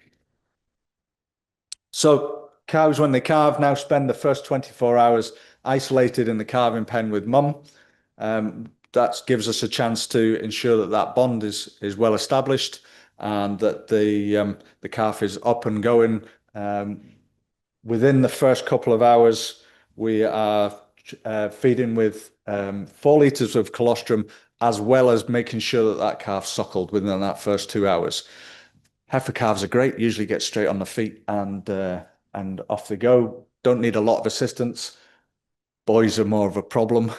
So cows, when they calve, now spend the first 24 hours isolated in the calving pen with mum. That gives us a chance to ensure that that bond is well established, and that the calf is up and going. Within the first couple of hours, we are feeding with 4 litres of colostrum, as well as making sure that that calf suckled within that first 2 hours. Heifer calves are great, usually get straight on the feet and off they go. Don't need a lot of assistance. Boys are more of a problem.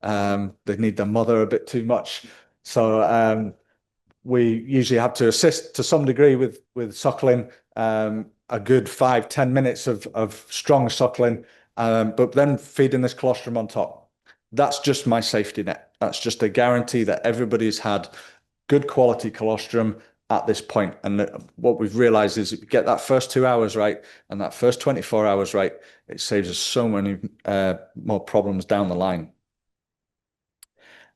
They need their mother a bit too much. So we usually have to assist to some degree with suckling, a good 5-10 minutes of strong suckling, but then feeding this colostrum on top. That's just my safety net. That's just a guarantee that everybody's had good quality colostrum at this point. And what we've realized is if you get that first 2 hours right and that first 24 hours right, it saves us so many more problems down the line.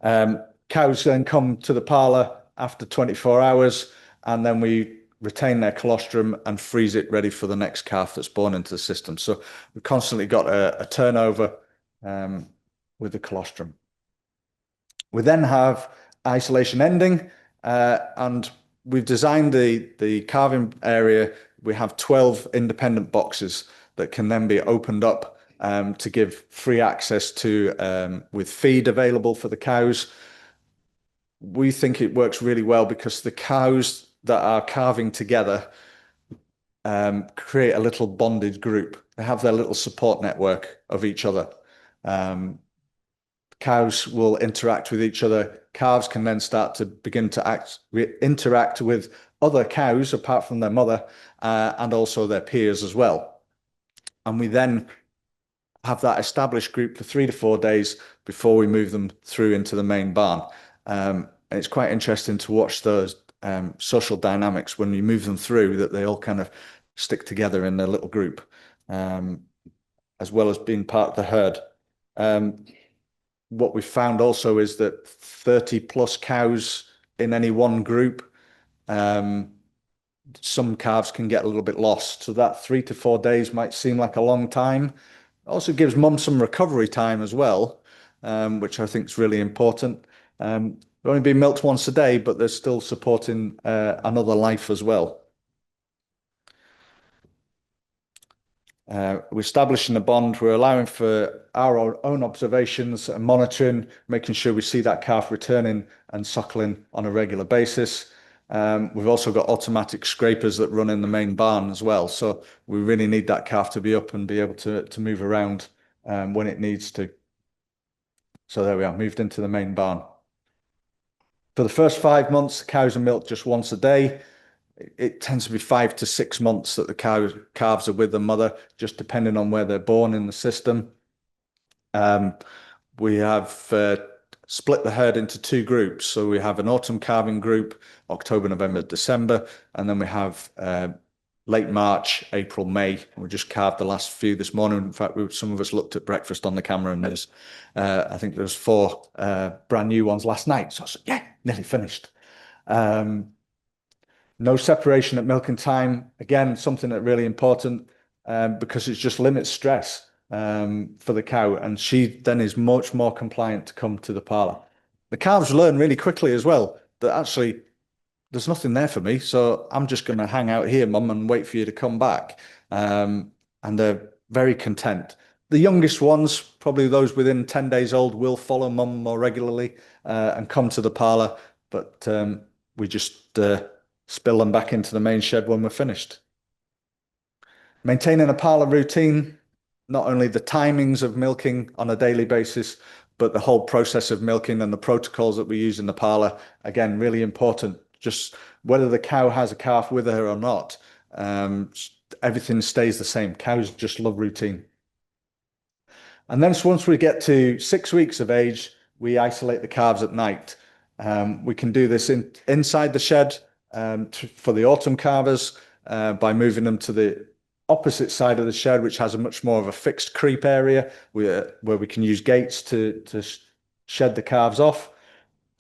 Cows then come to the parlour after 24 hours, and then we retain their colostrum and freeze it ready for the next calf that's born into the system. So we've constantly got a turnover with the colostrum. We then have isolation ending, and we've designed the calving area. We have 12 independent boxes that can then be opened up to give free access to with feed available for the cows. We think it works really well because the cows that are calving together create a little bonded group. They have their little support network of each other. Cows will interact with each other. Calves can then start to begin to interact with other cows apart from their mother and also their peers as well. And we then have that established group for 3 to 4 days before we move them through into the main barn. It's quite interesting to watch those social dynamics when you move them through, that they all kind of stick together in their little group, as well as being part of the herd. What we found also is that 30 plus cows in any one group, some calves can get a little bit lost. So that 3 to 4 days might seem like a long time. It also gives mum some recovery time as well, which I think is really important. They're only being milked once a day, but they're still supporting another life as well. We're establishing a bond. We're allowing for our own observations and monitoring, making sure we see that calf returning and suckling on a regular basis. We've also got automatic scrapers that run in the main barn as well. So we really need that calf to be up and be able to move around when it needs to. So there we are, moved into the main barn. For the first 5 months, the cows are milked just once a day. It tends to be 5 to 6 months that the calves are with the mother, just depending on where they're born in the system. We have split the herd into 2 groups. So we have an autumn calving group, October, November, December, and then we have late March, April, May. We just calved the last few this morning. In fact, some of us looked at breakfast on the camera, and there's, I think there's 4 brand new ones last night. So I said, yeah, nearly finished. No separation at milking time. Again, something that's really important because it just limits stress for the cow, and she then is much more compliant to come to the parlour. The calves learn really quickly as well that actually there's nothing there for me, so I'm just going to hang out here, mum, and wait for you to come back. And they're very content. The youngest ones, probably those within 10 days old, will follow mum more regularly and come to the parlour, but we just spill them back into the main shed when we're finished. Maintaining a parlour routine, not only the timings of milking on a daily basis, but the whole process of milking and the protocols that we use in the parlour. Again, really important. Just whether the cow has a calf with her or not, everything stays the same. Cows just love routine. And then once we get to 6 weeks of age, we isolate the calves at night. We can do this inside the shed for the autumn calvers by moving them to the opposite side of the shed, which has a much more of a fixed creep area where we can use gates to shed the calves off.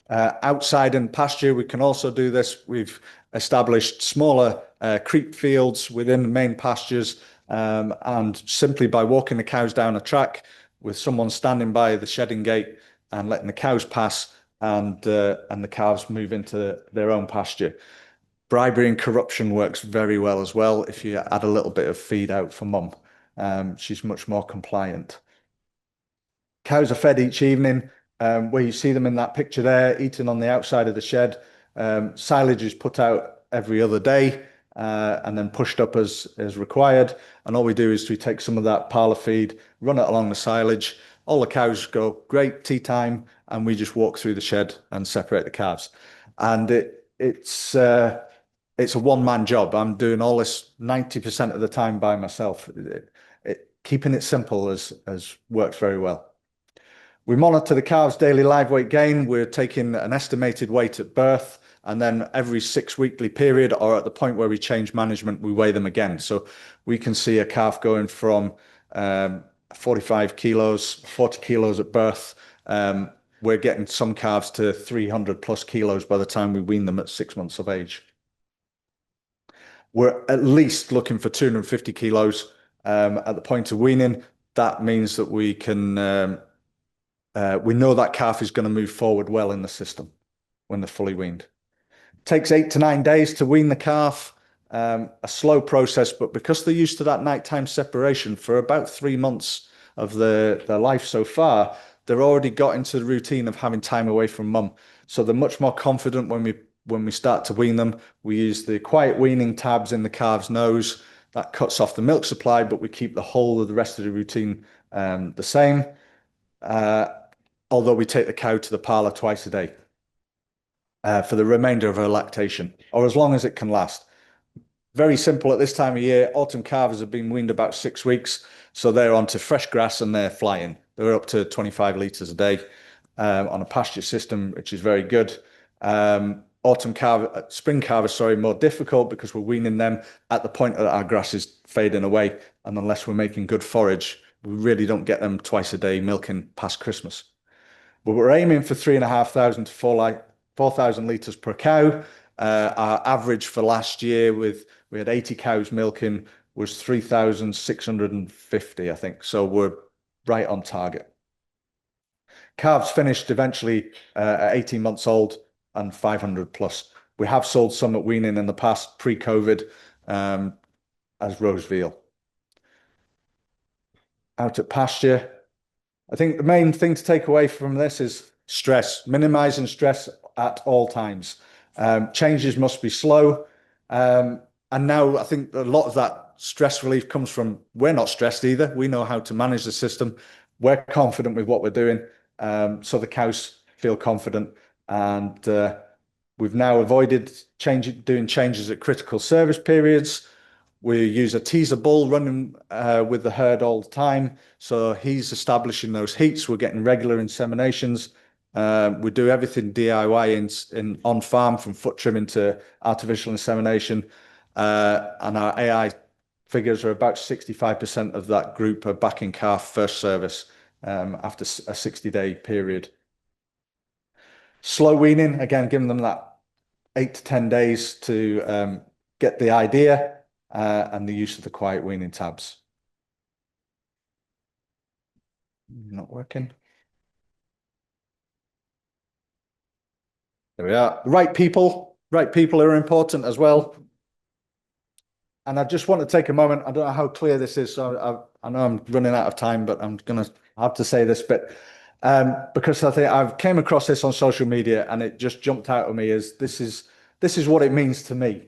Outside in pasture, we can also do this. We've established smaller creep fields within the main pastures, and simply by walking the cows down a track with someone standing by the shedding gate and letting the cows pass, and the calves move into their own pasture. Bribery and corruption works very well as well. If you add a little bit of feed out for mum, she's much more compliant. Cows are fed each evening, where you see them in that picture there, eating on the outside of the shed. Silage is put out every other day and then pushed up as required. And all we do is we take some of that parlour feed, run it along the silage. All the cows go, great, tea time, and we just walk through the shed and separate the calves. And it's a one-man job. I'm doing all this 90% of the time by myself. Keeping it simple has worked very well. We monitor the calves' daily live weight gain. We're taking an estimated weight at birth, and then every 6 weekly period, or at the point where we change management, we weigh them again. So we can see a calf going from 45 kilos, 40 kilos at birth. We're getting some calves to 300 plus kilos by the time we wean them at 6 months of age. We're at least looking for 250 kilos at the point of weaning. That means that we can we know that calf is going to move forward well in the system when they're fully weaned. It takes 8 to 9 days to wean the calf, a slow process, but because they're used to that nighttime separation for about 3 months of their life so far, they're already got into the routine of having time away from mum. So they're much more confident when we start to wean them. We use the quiet weaning tabs in the calf's nose. That cuts off the milk supply, but we keep the whole of the rest of the routine the same. Although we take the cow to the parlour twice a day for the remainder of her lactation, or as long as it can last. Very simple at this time of year. Autumn calves have been weaned about 6 weeks, so they're onto fresh grass and they're flying. They're up to 25 litres a day on a pasture system, which is very good. Spring calves, more difficult because we're weaning them at the point that our grass is fading away, and unless we're making good forage, we really don't get them twice a day milking past Christmas. But we're aiming for 3,500 to 4,000 litres per cow. Our average for last year, we had 80 cows milking, was 3,650, I think. So we're right on target. Calves finished eventually at 18 months old and 500 plus. We have sold some at weaning in the past, pre-COVID, as rose veal. Out at pasture, I think the main thing to take away from this is stress, minimizing stress at all times. Changes must be slow. And now I think a lot of that stress relief comes from, we're not stressed either. We know how to manage the system. We're confident with what we're doing. So the cows feel confident. And we've now avoided doing changes at critical service periods. We use a teaser bull running with the herd all the time. So he's establishing those heats. We're getting regular inseminations. We do everything DIY on farm, from foot trimming to artificial insemination. And our AI figures are about 65% of that group are back in calf first service after a 60-day period. Slow weaning, again, giving them that 8 to 10 days to get the idea. And the use of the quiet weaning tabs. Not working. There we are. Right people are important as well. And I just want to take a moment. I don't know how clear this is, so I know I'm running out of time, but I'm going to have to say this bit because I think I've came across this on social media and it just jumped out at me as this is what it means to me.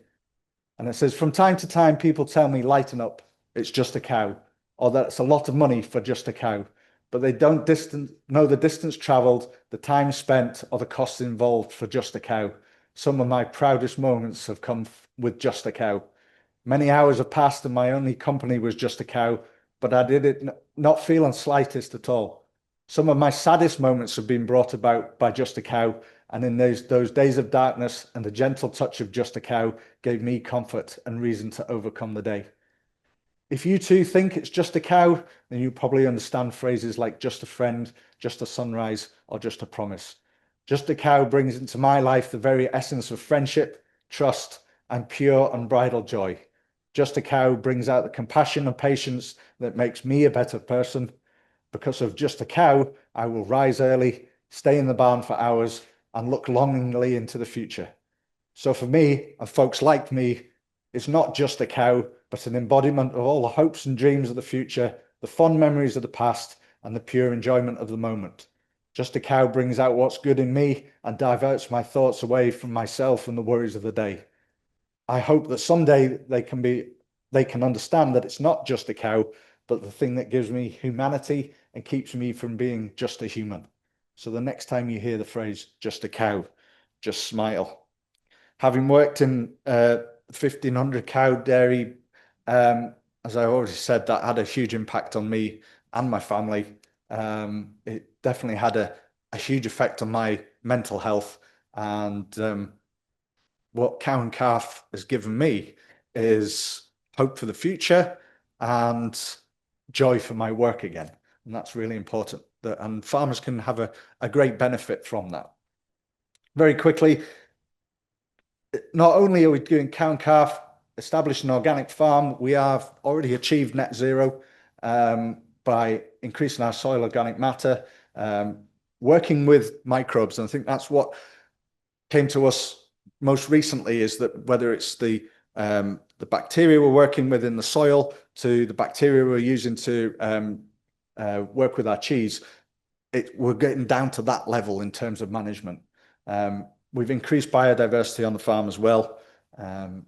And it says, from time to time, people tell me, lighten up, it's just a cow, or that it's a lot of money for just a cow, but they don't know the distance traveled, the time spent, or the costs involved for just a cow. Some of my proudest moments have come with just a cow. Many hours have passed and my only company was just a cow, but I did it not feeling slightest at all. Some of my saddest moments have been brought about by just a cow, and in those days of darkness and the gentle touch of just a cow gave me comfort and reason to overcome the day. If you too think it's just a cow, then you probably understand phrases like just a friend, just a sunrise, or just a promise. Just a cow brings into my life the very essence of friendship, trust, and pure unbridled joy. Just a cow brings out the compassion and patience that makes me a better person. Because of just a cow, I will rise early, stay in the barn for hours, and look longingly into the future. So for me, and folks like me, it's not just a cow, but an embodiment of all the hopes and dreams of the future, the fond memories of the past, and the pure enjoyment of the moment. Just a cow brings out what's good in me and diverts my thoughts away from myself and the worries of the day. I hope that someday they can understand that it's not just a cow, but the thing that gives me humanity and keeps me from being just a human. So the next time you hear the phrase, just a cow, just smile. Having worked in 1,500 cow dairy, as I already said, that had a huge impact on me and my family. It definitely had a huge effect on my mental health, and what Cow and Calf has given me is hope for the future and joy for my work again. And that's really important. And farmers can have a great benefit from that. Very quickly, not only are we doing Cow and Calf, establishing an organic farm, we have already achieved net zero by increasing our soil organic matter, working with microbes. And I think that's what came to us most recently, is that whether it's the bacteria we're working with in the soil to the bacteria we're using to work with our cheese, we're getting down to that level in terms of management. We've increased biodiversity on the farm as well. And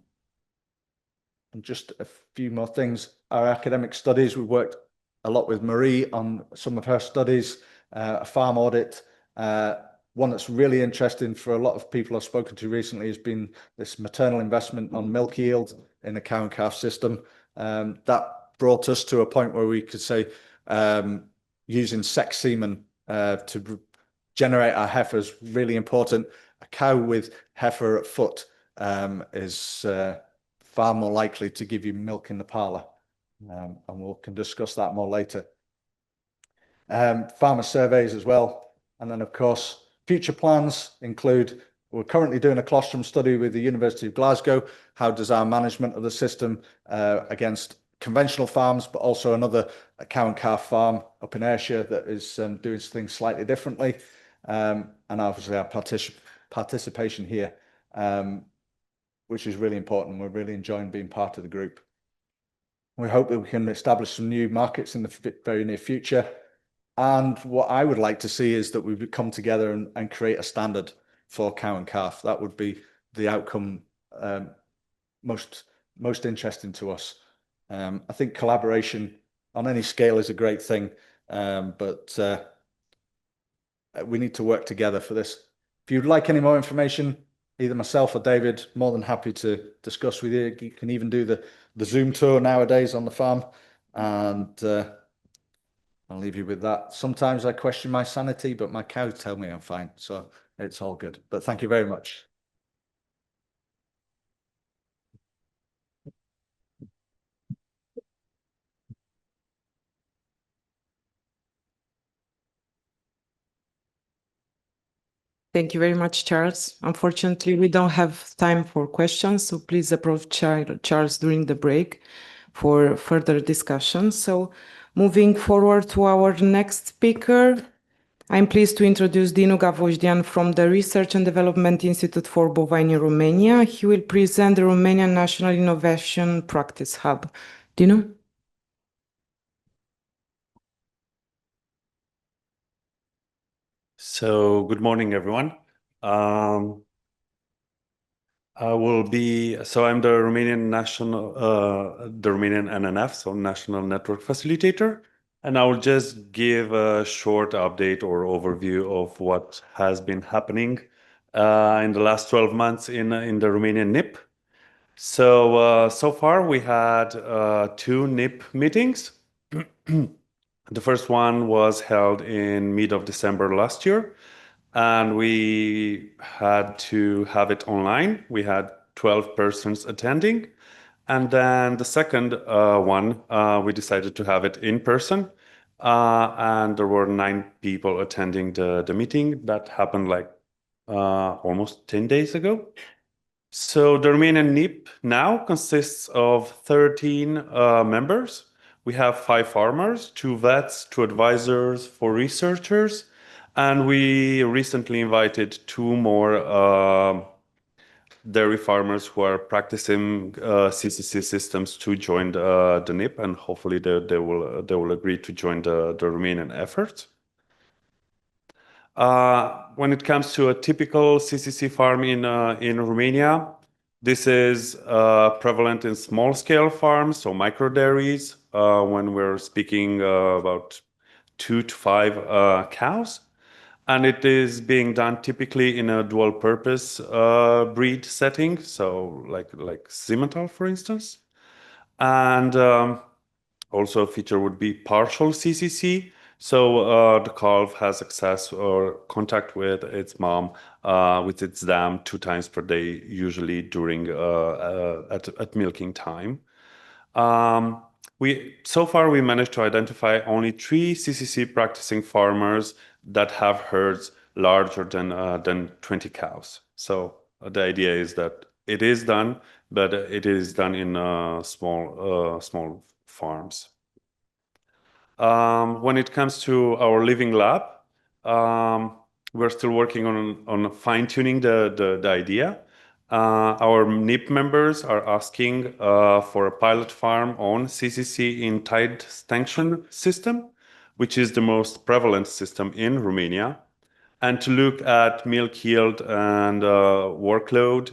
just a few more things. Our academic studies, we've worked a lot with Marie on some of her studies, a farm audit. One that's really interesting for a lot of people I've spoken to recently has been this maternal investment on milk yield in the cow and calf system. That brought us to a point where we could say using sex semen to generate our heifers really important. A cow with heifer at foot is far more likely to give you milk in the parlour, and we can discuss that more later. Farmer surveys as well, and then of course future plans include, we're currently doing a colostrum study with the University of Glasgow. How does our management of the system against conventional farms, but also another cow and calf farm up in Ayrshire that is doing things slightly differently, and obviously our participation here, which is really important. We're really enjoying being part of the group. We hope that we can establish some new markets in the very near future. And what I would like to see is that we would come together and create a standard for cow and calf. That would be the outcome most interesting to us. I think collaboration on any scale is a great thing, but we need to work together for this. If you'd like any more information, either myself or David, more than happy to discuss with you. You can even do the Zoom tour nowadays on the farm, and I'll leave you with that. Sometimes I question my sanity, but my cows tell me I'm fine, so it's all good. But thank you very much. Thank you very much, Charles. Unfortunately, we don't have time for questions, so please approach Charles during the break for further discussion. So moving forward to our next speaker, I'm pleased to introduce Dinu Gavojdian from the Research and Development Institute for Bovine in Romania. He will present the Romanian National Innovation Practice Hub. Dinu? So good morning, everyone. I'm the Romanian the Romanian NNF, so National Network Facilitator, and I will just give a short update or overview of what has been happening in the last 12 months in the Romanian NIP. So far we had 2 NIP meetings. The first one was held in mid of December last year, and we had to have it online. We had 12 persons attending. And then the second one, we decided to have it in person. And there were 9 people attending the meeting. That happened like almost 10 days ago. So the Romanian NIP now consists of 13 members. We have 5 farmers, 2 vets, 2 advisors, 4 researchers, and we recently invited 2 more dairy farmers who are practicing CCC systems to join the NIP, and hopefully they will agree to join the Romanian effort. When it comes to a typical CCC farm in Romania, this is prevalent in small-scale farms, so micro dairies, when we're speaking about 2 to 5 cows. And it is being done typically in a dual-purpose breed setting, so like Simmental, for instance. And also a feature would be partial CCC. So the calf has access or contact with its mom, with its dam 2 times per day, usually during at milking time. So far we managed to identify only 3 CCC practicing farmers that have herds larger than 20 cows. So the idea is that it is done, but it is done in small farms. When it comes to our living lab, we're still working on fine-tuning the idea. Our NIP members are asking for a pilot farm on CCC in tide extension system, which is the most prevalent system in Romania, and to look at milk yield and workload,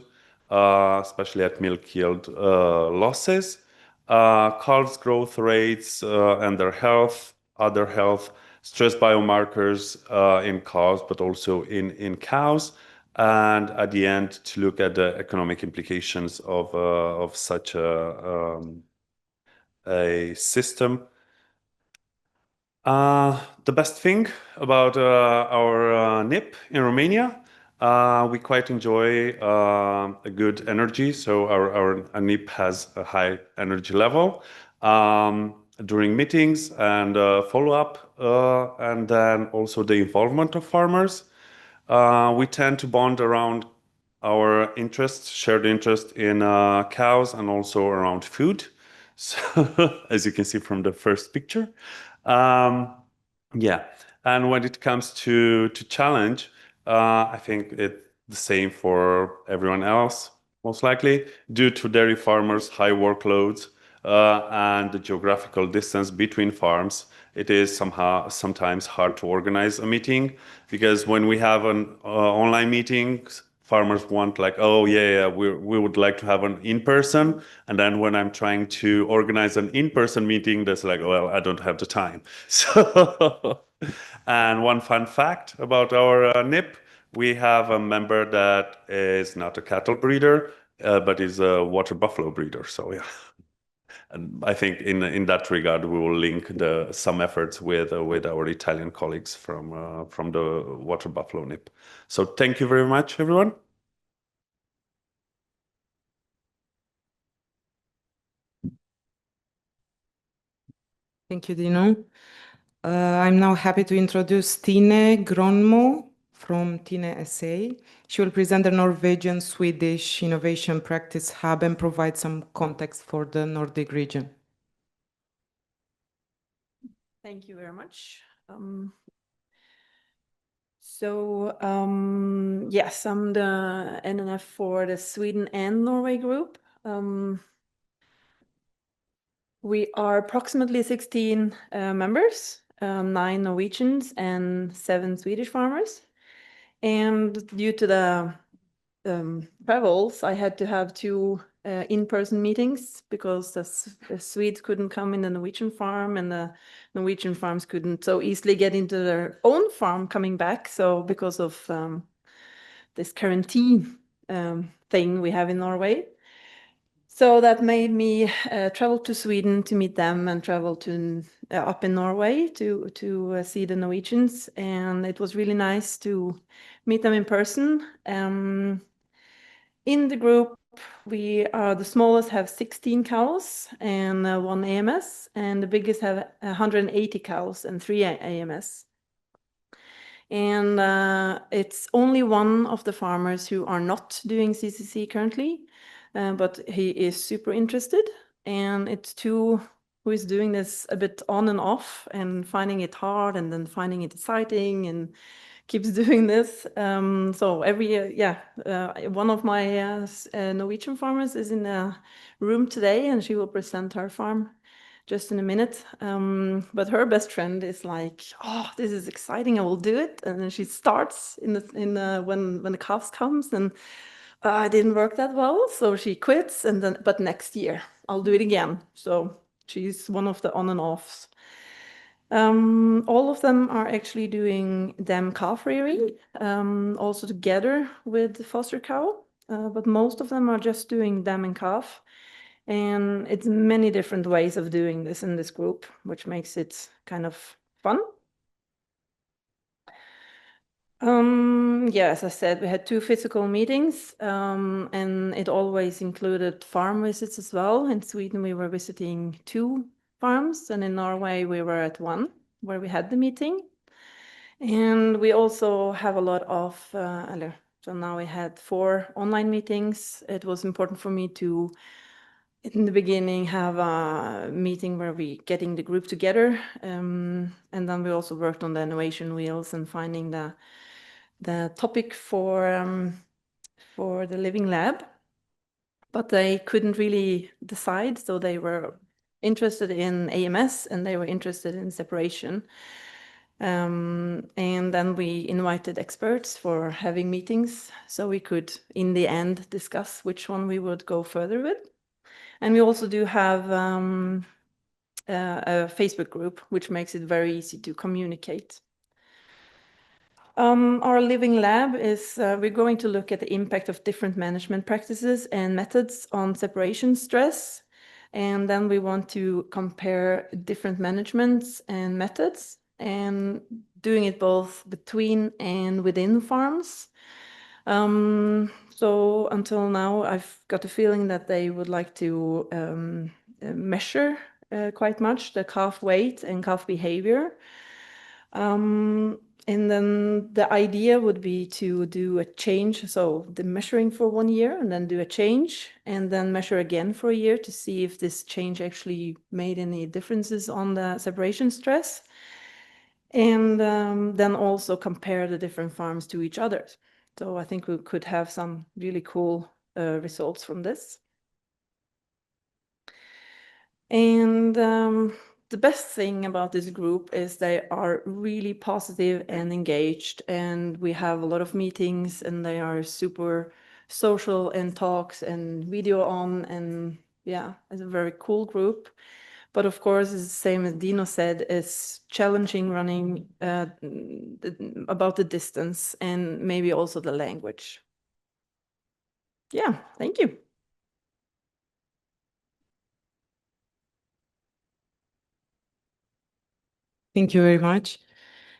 especially at milk yield losses, calves' growth rates and their health, other health, stress biomarkers in cows, but also in cows, and at the end to look at the economic implications of such a system. The best thing about our NIP in Romania, we quite enjoy a good energy. So our NIP has a high energy level during meetings and follow-up, and then also the involvement of farmers. We tend to bond around our interests, shared interest in cows and also around food. So, as you can see from the first picture. Yeah, and when it comes to challenge, I think it's the same for everyone else, most likely, due to dairy farmers' high workloads and the geographical distance between farms. It is sometimes hard to organize a meeting, because when we have an online meeting, farmers want like, oh yeah, we would like to have an in-person, and then when I'm trying to organize an in-person meeting, that's like, well, I don't have the time. So, and one fun fact about our NIP, we have a member that is not a cattle breeder, but is a water buffalo breeder. So yeah. And I think in that regard, we will link some efforts with our Italian colleagues from the water buffalo NIP. So thank you very much, everyone. Thank you, Dinu. I'm now happy to introduce Stine Grønmo from Tine SA. She will present the Norwegian-Swedish Innovation Practice Hub and provide some context for the Nordic region. Thank you very much. Yes, I'm the NNF for the Sweden and Norway group. We are approximately 16 members, 9 Norwegians and 7 Swedish farmers. And due to the travels, I had to have 2 in-person meetings, because the Swedes couldn't come in the Norwegian farm, and the Norwegian farms couldn't so easily get into their own farm coming back. So because of this quarantine thing we have in Norway. So that made me travel to Sweden to meet them, and travel to up in Norway to see the Norwegians. And it was really nice to meet them in person. In the group, we are the smallest have 16 cows and 1 AMS, and the biggest have 180 cows and 3 AMS. And it's only one of the farmers who are not doing CCC currently, but he is super interested. And it's 2 who is doing this a bit on and off, and finding it hard, and then finding it exciting, and keeps doing this. So every year, one of my Norwegian farmers is in a room today, and she will present her farm just in a minute. But her best friend is like, "Oh, this is exciting! I will do it." And then she starts when the calves comes, and it didn't work that well, so she quits. And then, but next year I'll do it again. So she's one of the on and offs. All of them are actually doing dam calf rearing, also together with the foster cow, but most of them are just doing dam and calf. And it's many different ways of doing this in this group, which makes it kind of fun. Yeah, as I said, we had 2 physical meetings, and it always included farm visits as well. In Sweden, we were visiting 2 farms, and in Norway, we were at 1 where we had the meeting. And we also have a lot of, so now we had 4 online meetings. It was important for me to, in the beginning, have a meeting where we getting the group together. And then we also worked on the innovation wheels and finding the topic for the living lab. But they couldn't really decide, so they were interested in AMS and they were interested in separation. And then we invited experts for having meetings, so we could, in the end, discuss which one we would go further with. And we also do have a Facebook group, which makes it very easy to communicate. Our living lab is, we're going to look at the impact of different management practices and methods on separation stress. And then we want to compare different managements and methods and doing it both between and within farms. So until now, I've got a feeling that they would like to measure quite much the calf weight and calf behavior. And then the idea would be to do a change, so the measuring for 1 year and then do a change and then measure again for a year to see if this change actually made any differences on the separation stress. And then also compare the different farms to each other. So I think we could have some really cool results from this. And the best thing about this group is they are really positive and engaged, and we have a lot of meetings and they are super social and talks and video on, and yeah, it's a very cool group. But of course, it's the same as Dino said, it's challenging running about the distance and maybe also the language. Yeah, thank you. Thank you very much.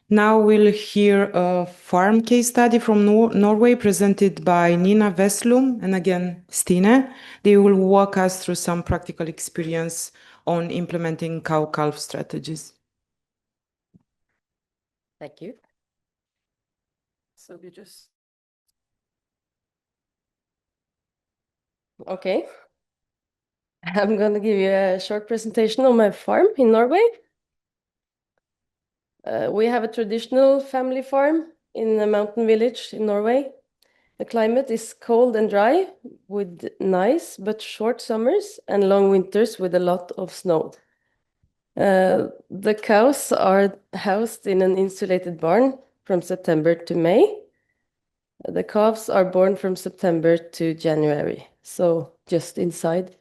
Now we'll hear a farm case study from Norway presented by Nina Veslum and again Stine. They will walk us through some practical experience on implementing cow-calf strategies. Thank you. So we just... Okay. I'm going to give you a short presentation on my farm in Norway. We have a traditional family farm in a mountain village in Norway. The climate is cold and dry with nice but short summers and long winters with a lot of snow. The cows are housed in an insulated barn from September to May. The calves are born from September to January, so just inside.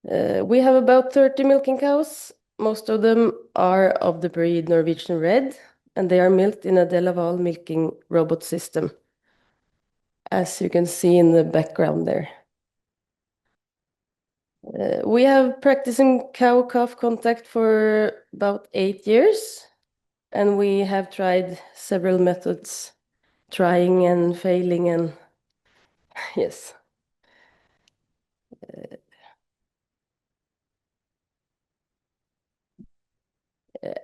We have about 30 milking cows. Most of them are of the breed Norwegian Red, and they are milked in a De Laval milking robot system, as you can see in the background there. We have practicing cow-calf contact for about 8 years, and we have tried several methods, trying and failing, and yes.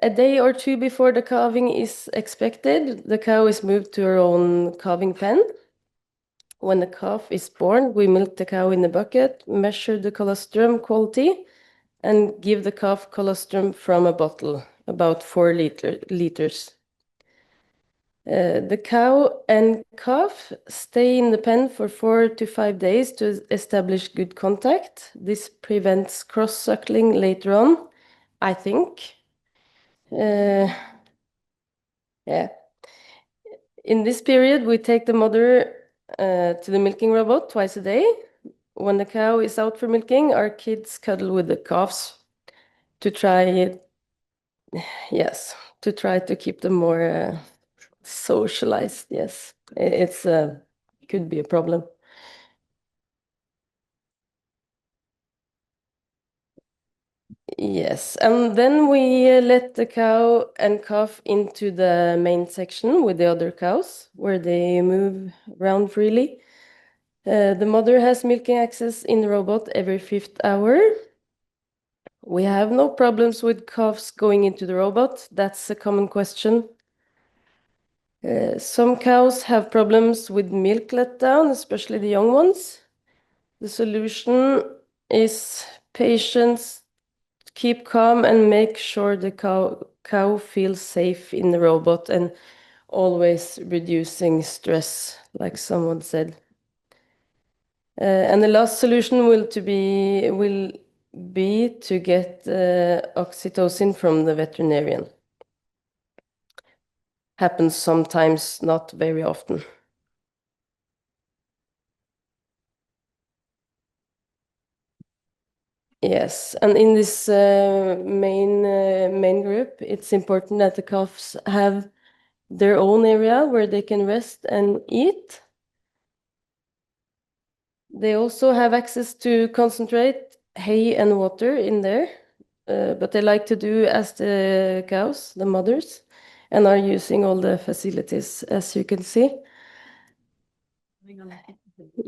A day or 2 before the calving is expected, the cow is moved to her own calving pen. When the calf is born, we milk the cow in a bucket, measure the colostrum quality, and give the calf colostrum from a bottle, about 4 liters. The cow and calf stay in the pen for 4 to 5 days to establish good contact. This prevents cross-suckling later on, I think. Yeah. In this period, we take the mother to the milking robot twice a day. When the cow is out for milking, our kids cuddle with the calves to try to keep them more socialized. Yes, it's could be a problem. Yes, and then we let the cow and calf into the main section with the other cows, where they move around freely. The mother has milking access in the robot every 5th hour. We have no problems with calves going into the robot. That's a common question. Some cows have problems with milk letdown, especially the young ones. The solution is patience, keep calm, and make sure the cow feels safe in the robot, and always reducing stress, like someone said. And the last solution will be to get oxytocin from the veterinarian. Happens sometimes, not very often. Yes, and in this main group, it's important that the calves have their own area where they can rest and eat. They also have access to concentrate, hay and water in there, but they like to do as the cows, the mothers, and are using all the facilities, as you can see.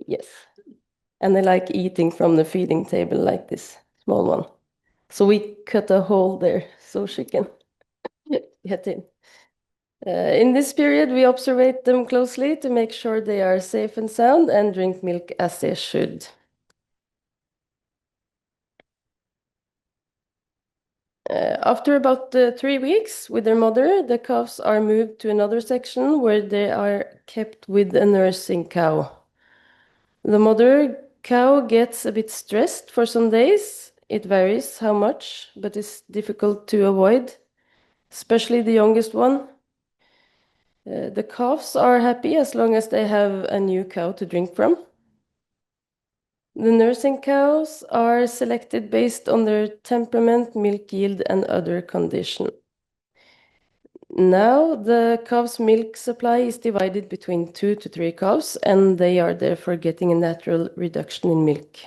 Yes, and they like eating from the feeding table like this small one. So we cut a hole there so she can get in. In this period, we observe them closely to make sure they are safe and sound and drink milk as they should. After about 3 weeks with their mother, the calves are moved to another section where they are kept with a nursing cow. The mother cow gets a bit stressed for some days. It varies how much, but it's difficult to avoid, especially the youngest one. The calves are happy as long as they have a new cow to drink from. The nursing cows are selected based on their temperament, milk yield, and other conditions. Now the calves' milk supply is divided between 2 to 3 calves, and they are therefore getting a natural reduction in milk.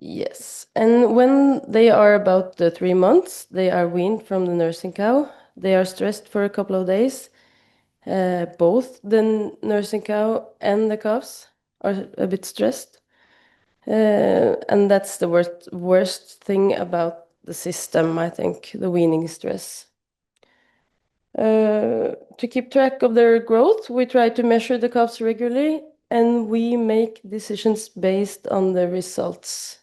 Yes, and when they are about 3 months, they are weaned from the nursing cow. They are stressed for a couple of days. Both the nursing cow and the calves are a bit stressed. And that's the worst thing about the system, I think, the weaning stress. To keep track of their growth, we try to measure the calves regularly, and we make decisions based on the results.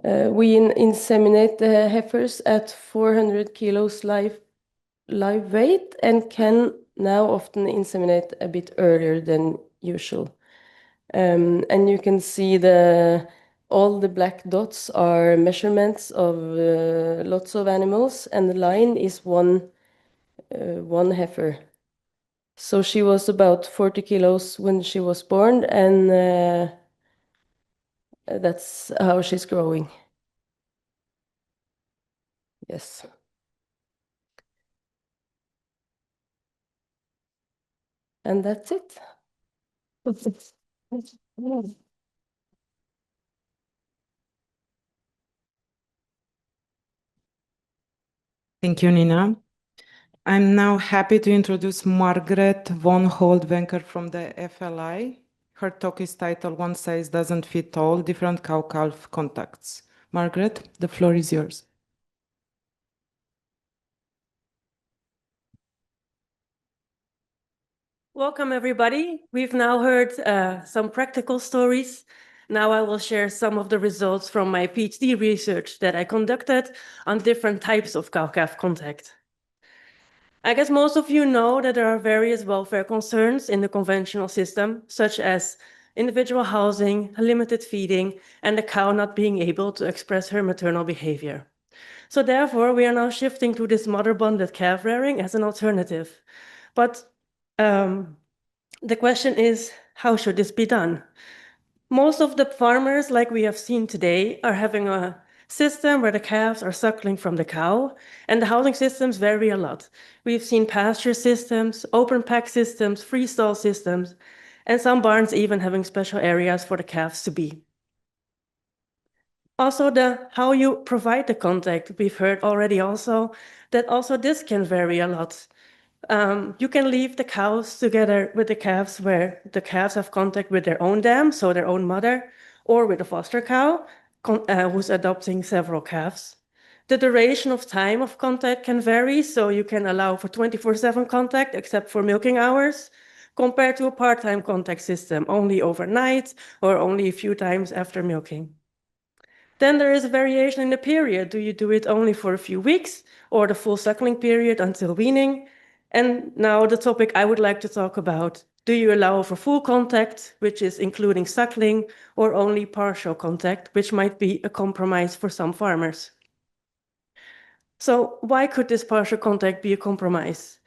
We inseminate the heifers at 400 kilos live weight and can now often inseminate a bit earlier than usual. And you can see all the black dots are measurements of lots of animals, and the line is one heifer. So she was about 40 kilos when she was born, and that's how she's growing. Yes. And that's it. Thank you, Nina. I'm now happy to introduce Margret Vonholdt-Wenker from the FLI. Her talk is titled "One Size Doesn't Fit All, Different Cow-Calf Contacts." Margret, the floor is yours. Welcome, everybody. We've now heard some practical stories Now I will share some of the results from my PhD research that I conducted on different types of cow-calf contact. I guess most of you know that there are various welfare concerns in the conventional system, such as individual housing, limited feeding, and the cow not being able to express her maternal behavior. So therefore, we are now shifting to this mother-bonded calf rearing as an alternative. But the question is, how should this be done? Most of the farmers, like we have seen today, are having a system where the calves are suckling from the cow, and the housing systems vary a lot. We've seen pasture systems, open pack systems, freestall systems, and some barns even having special areas for the calves to be. Also, how you provide the contact, we've heard already also that also this can vary a lot. You can leave the cows together with the calves where the calves have contact with their own dam, so their own mother, or with a foster cow who's adopting several calves. The duration of time of contact can vary, so you can allow for 24/7 contact except for milking hours, compared to a part-time contact system, only overnight or only a few times after milking. Then there is a variation in the period. Do you do it only for a few weeks or the full suckling period until weaning? And now the topic I would like to talk about. Do you allow for full contact, which is including suckling, or only partial contact, which might be a compromise for some farmers? So why could this partial contact be a compromise?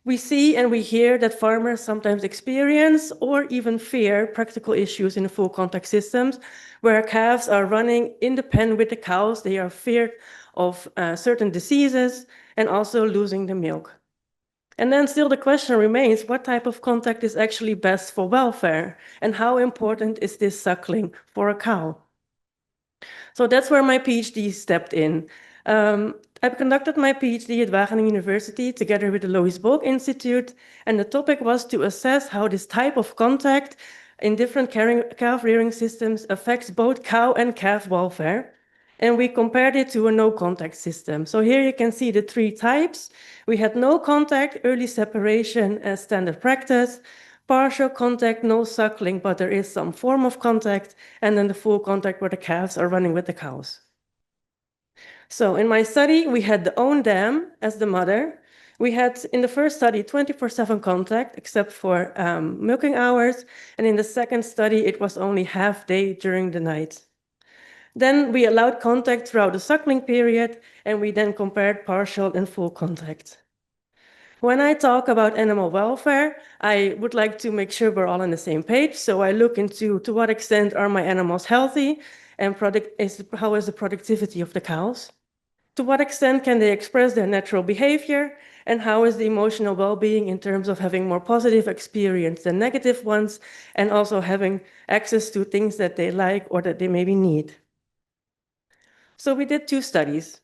We see and we hear that farmers sometimes experience or even fear practical issues in the full contact systems, where calves are running in the pen with the cows. They are feared of certain diseases and also losing the milk. And then still the question remains, what type of contact is actually best for welfare? And how important is this suckling for a cow? So that's where my PhD stepped in. I've conducted my PhD at Wageningen University together with the Louis Bolk Institute, and the topic was to assess how this type of contact in different calf rearing systems affects both cow and calf welfare. And we compared it to a no-contact system. So here you can see the three types. We had no contact, early separation as standard practice, partial contact, no suckling, but there is some form of contact, and then the full contact where the calves are running with the cows. So in my study, we had the own dam as the mother. We had, in the first study, 24/7 contact, except for milking hours. And in the second study, it was only half day during the night. Then we allowed contact throughout the suckling period, and we then compared partial and full contact. When I talk about animal welfare, I would like to make sure we're all on the same page. So I look into to what extent are my animals healthy, and how is the productivity of the cows? To what extent can they express their natural behavior, and how is the emotional well-being in terms of having more positive experience than negative ones, and also having access to things that they like or that they maybe need? So we did two studies.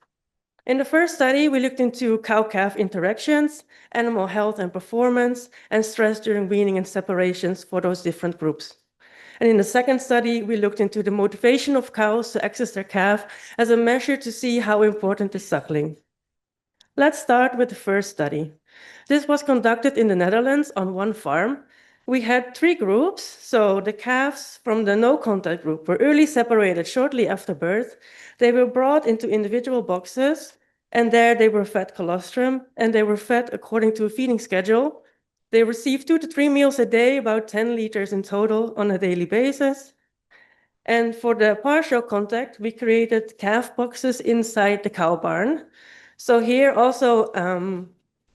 In the first study, we looked into cow-calf interactions, animal health and performance, and stress during weaning and separations for those different groups. And in the second study, we looked into the motivation of cows to access their calf as a measure to see how important is suckling. Let's start with the first study. This was conducted in the Netherlands on one farm. We had three groups. So the calves from the no-contact group were early separated shortly after birth. They were brought into individual boxes, and there they were fed colostrum, and they were fed according to a feeding schedule. They received 2 to 3 meals a day, about 10 liters in total on a daily basis. And for the partial contact, we created calf boxes inside the cow barn. So here also,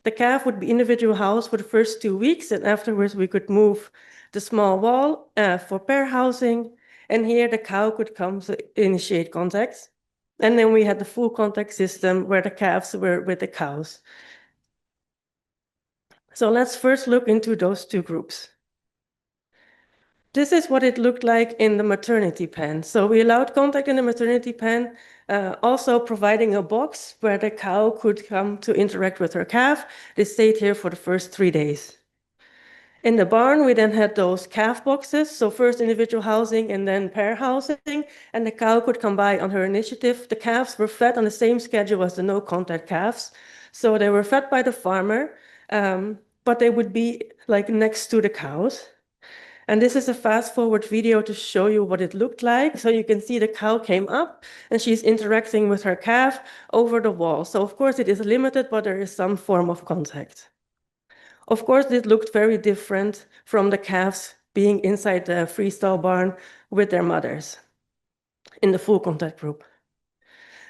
the calf would be individual housed for the first 2 weeks, and afterwards we could move the small wall for pair housing. And here the cow could come to initiate contact. And then we had the full contact system where the calves were with the cows. So let's first look into those two groups. This is what it looked like in the maternity pen. So we allowed contact in the maternity pen, also providing a box where the cow could come to interact with her calf. They stayed here for the first 3 days. In the barn, we then had those calf boxes. So first individual housing and then pair housing, and the cow could come by on her initiative. The calves were fed on the same schedule as the no-contact calves. So they were fed by the farmer, but they would be like next to the cows. And this is a fast forward video to show you what it looked like. So you can see the cow came up and she's interacting with her calf over the wall. So of course it is limited, but there is some form of contact. Of course, it looked very different from the calves being inside the freestall barn with their mothers in the full contact group.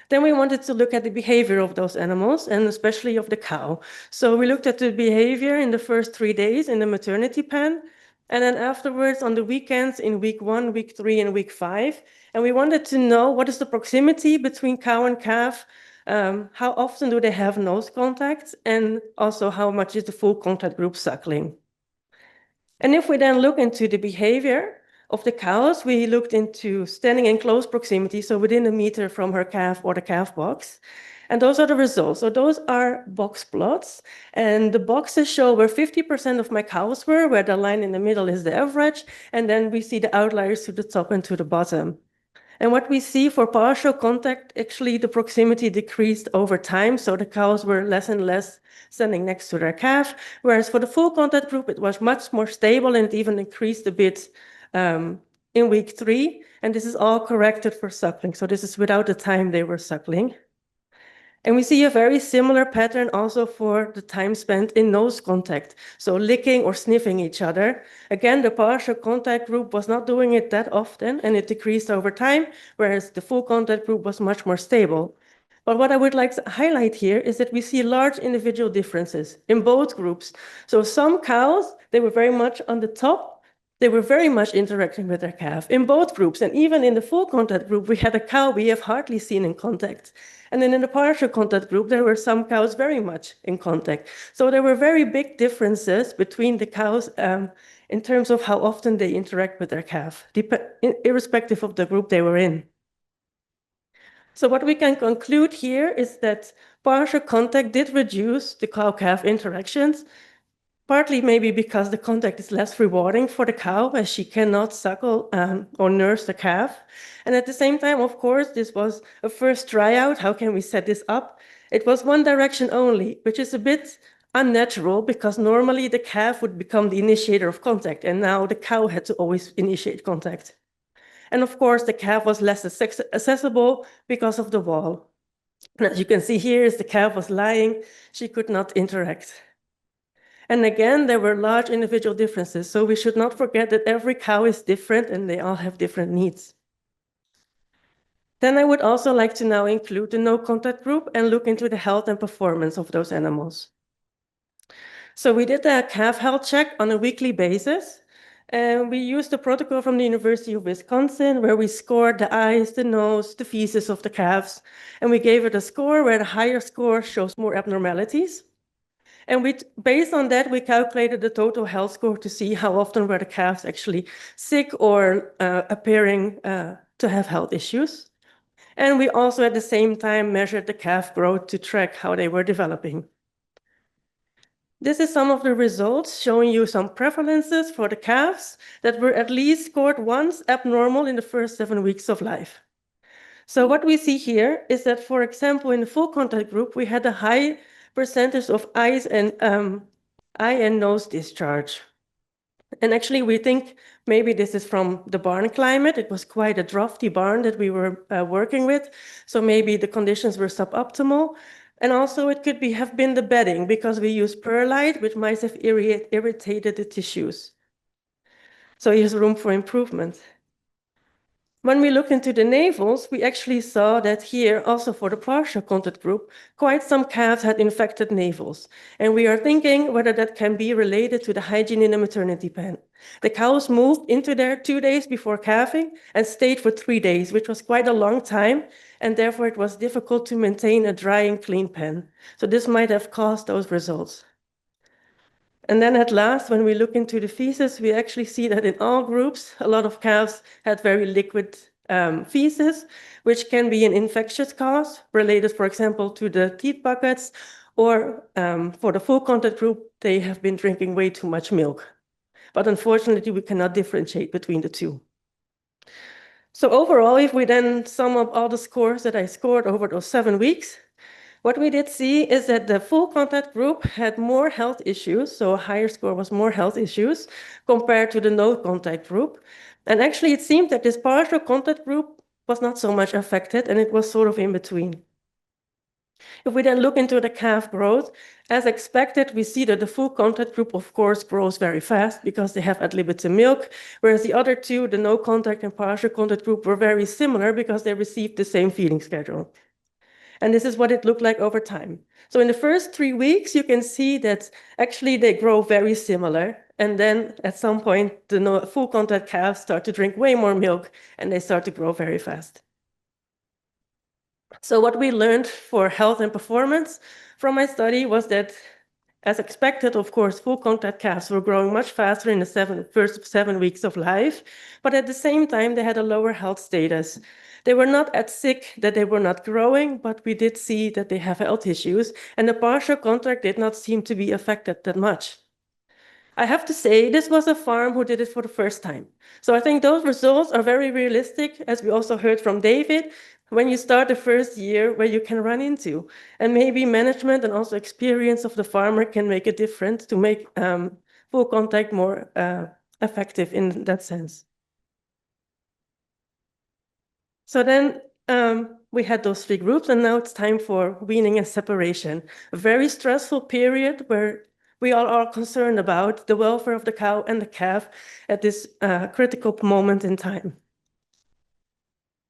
Then we wanted to look at the behavior of those animals, and especially of the cow. So we looked at the behavior in the first 3 days in the maternity pen, and then afterwards on the weekends in week 1, week 3, and week 5. And we wanted to know what is the proximity between cow and calf, how often do they have nose contact, and also how much is the full contact group suckling. And if we then look into the behavior of the cows, we looked into standing in close proximity, so within a meter from her calf or the calf box. And those are the results. So those are box plots. And the boxes show where 50% of my cows were, where the line in the middle is the average. And then we see the outliers to the top and to the bottom. And what we see for partial contact, actually the proximity decreased over time. So the cows were less and less standing next to their calf. Whereas for the full contact group, it was much more stable and it even increased a bit in week 3. And this is all corrected for suckling. So this is without the time they were suckling. And we see a very similar pattern also for the time spent in nose contact, so licking or sniffing each other. Again, the partial contact group was not doing it that often, and it decreased over time, whereas the full contact group was much more stable. But what I would like to highlight here is that we see large individual differences in both groups. So some cows, they were very much on the top. They were very much interacting with their calf in both groups. And even in the full contact group, we had a cow we have hardly seen in contact. And then in the partial contact group, there were some cows very much in contact. So there were very big differences between the cows in terms of how often they interact with their calf, irrespective of the group they were in. So what we can conclude here is that partial contact did reduce the cow-calf interactions, partly maybe because the contact is less rewarding for the cow as she cannot suckle or nurse the calf. And at the same time, of course, this was a first tryout. How can we set this up? It was one direction only, which is a bit unnatural because normally the calf would become the initiator of contact, and now the cow had to always initiate contact. And of course, the calf was less accessible because of the wall. And as you can see here, as the calf was lying, she could not interact. And again, there were large individual differences, so we should not forget that every cow is different and they all have different needs. Then I would also like to now include the no contact group and look into the health and performance of those animals. So we did a calf health check on a weekly basis, and we used the protocol from the University of Wisconsin where we scored the eyes, the nose, the feces of the calves, and we gave it a score where the higher score shows more abnormalities. And based on that, we calculated the total health score to see how often were the calves actually sick or appearing to have health issues. And we also at the same time measured the calf growth to track how they were developing. This is some of the results showing you some prevalences for the calves that were at least scored once abnormal in the first 7 weeks of life. So what we see here is that, for example, in the full contact group, we had a high percentage of eye and nose discharge. And actually, we think maybe this is from the barn climate. It was quite a drafty barn that we were working with. So maybe the conditions were suboptimal. And also it could have been the bedding because we used perlite, which might have irritated the tissues. So here's room for improvement. When we look into the navels, we actually saw that here, also for the partial contact group, quite some calves had infected navels. And we are thinking whether that can be related to the hygiene in the maternity pen. The cows moved into there 2 days before calving and stayed for 3 days, which was quite a long time. And therefore, it was difficult to maintain a dry and clean pen. So this might have caused those results. And then at last, when we look into the feces, we actually see that in all groups, a lot of calves had very liquid feces, which can be an infectious cause related, for example, to the teat buckets, or for the full contact group, they have been drinking way too much milk. But unfortunately, we cannot differentiate between the two. So overall, if we then sum up all the scores that I scored over those 7 weeks, What we did see is that the full contact group had more health issues, so a higher score was more health issues compared to the no contact group. And actually it seemed that this partial contact group was not so much affected, and it was sort of in between. If we then look into the calf growth, as expected, we see that the full contact group, of course, grows very fast because they have ad libitum milk, whereas the other two, the no contact and partial contact group, were very similar because they received the same feeding schedule. And this is what it looked like over time. So in the first 3 weeks, you can see that actually they grow very similar. And then at some point, the full contact calves start to drink way more milk and they start to grow very fast. So what we learned for health and performance from my study was that, as expected, of course, full contact calves were growing much faster in the first 7 weeks of life, but at the same time, they had a lower health status. They were not as sick that they were not growing, but we did see that they have health issues, and the partial contact did not seem to be affected that much. I have to say, this was a farm who did it for the first time. So I think those results are very realistic, as we also heard from David, when you start the first year where you can run into. And maybe management and also experience of the farmer can make a difference to make full contact more effective in that sense. So then we had those 3 groups, and now it's time for weaning and separation. A very stressful period where we all are concerned about the welfare of the cow and the calf at this critical moment in time.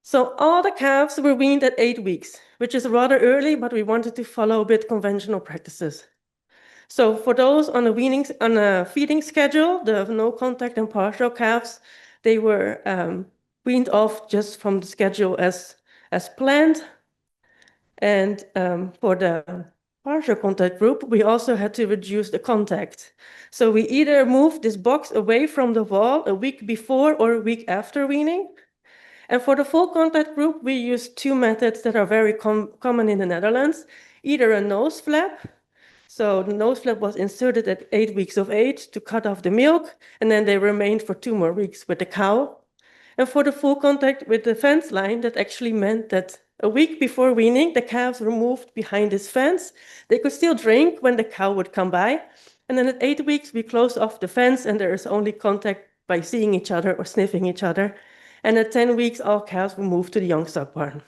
So all the calves were weaned at 8 weeks, which is rather early, but we wanted to follow a bit conventional practices. So for those on a feeding schedule, the no contact and partial calves, they were weaned off just from the schedule as planned. And for the partial contact group, we also had to reduce the contact. So we either moved this box away from the wall a week before or a week after weaning. And for the full contact group, we used 2 methods that are very common in the Netherlands, either a nose flap. So the nose flap was inserted at 8 weeks of age to cut off the milk, and then they remained for 2 more weeks with the cow. And for the full contact with the fence line, that actually meant that a week before weaning, the calves were moved behind this fence. They could still drink when the cow would come by. And then at 8 weeks, we closed off the fence, and there is only contact by seeing each other or sniffing each other. And at 10 weeks, all calves were moved to the young stock barn.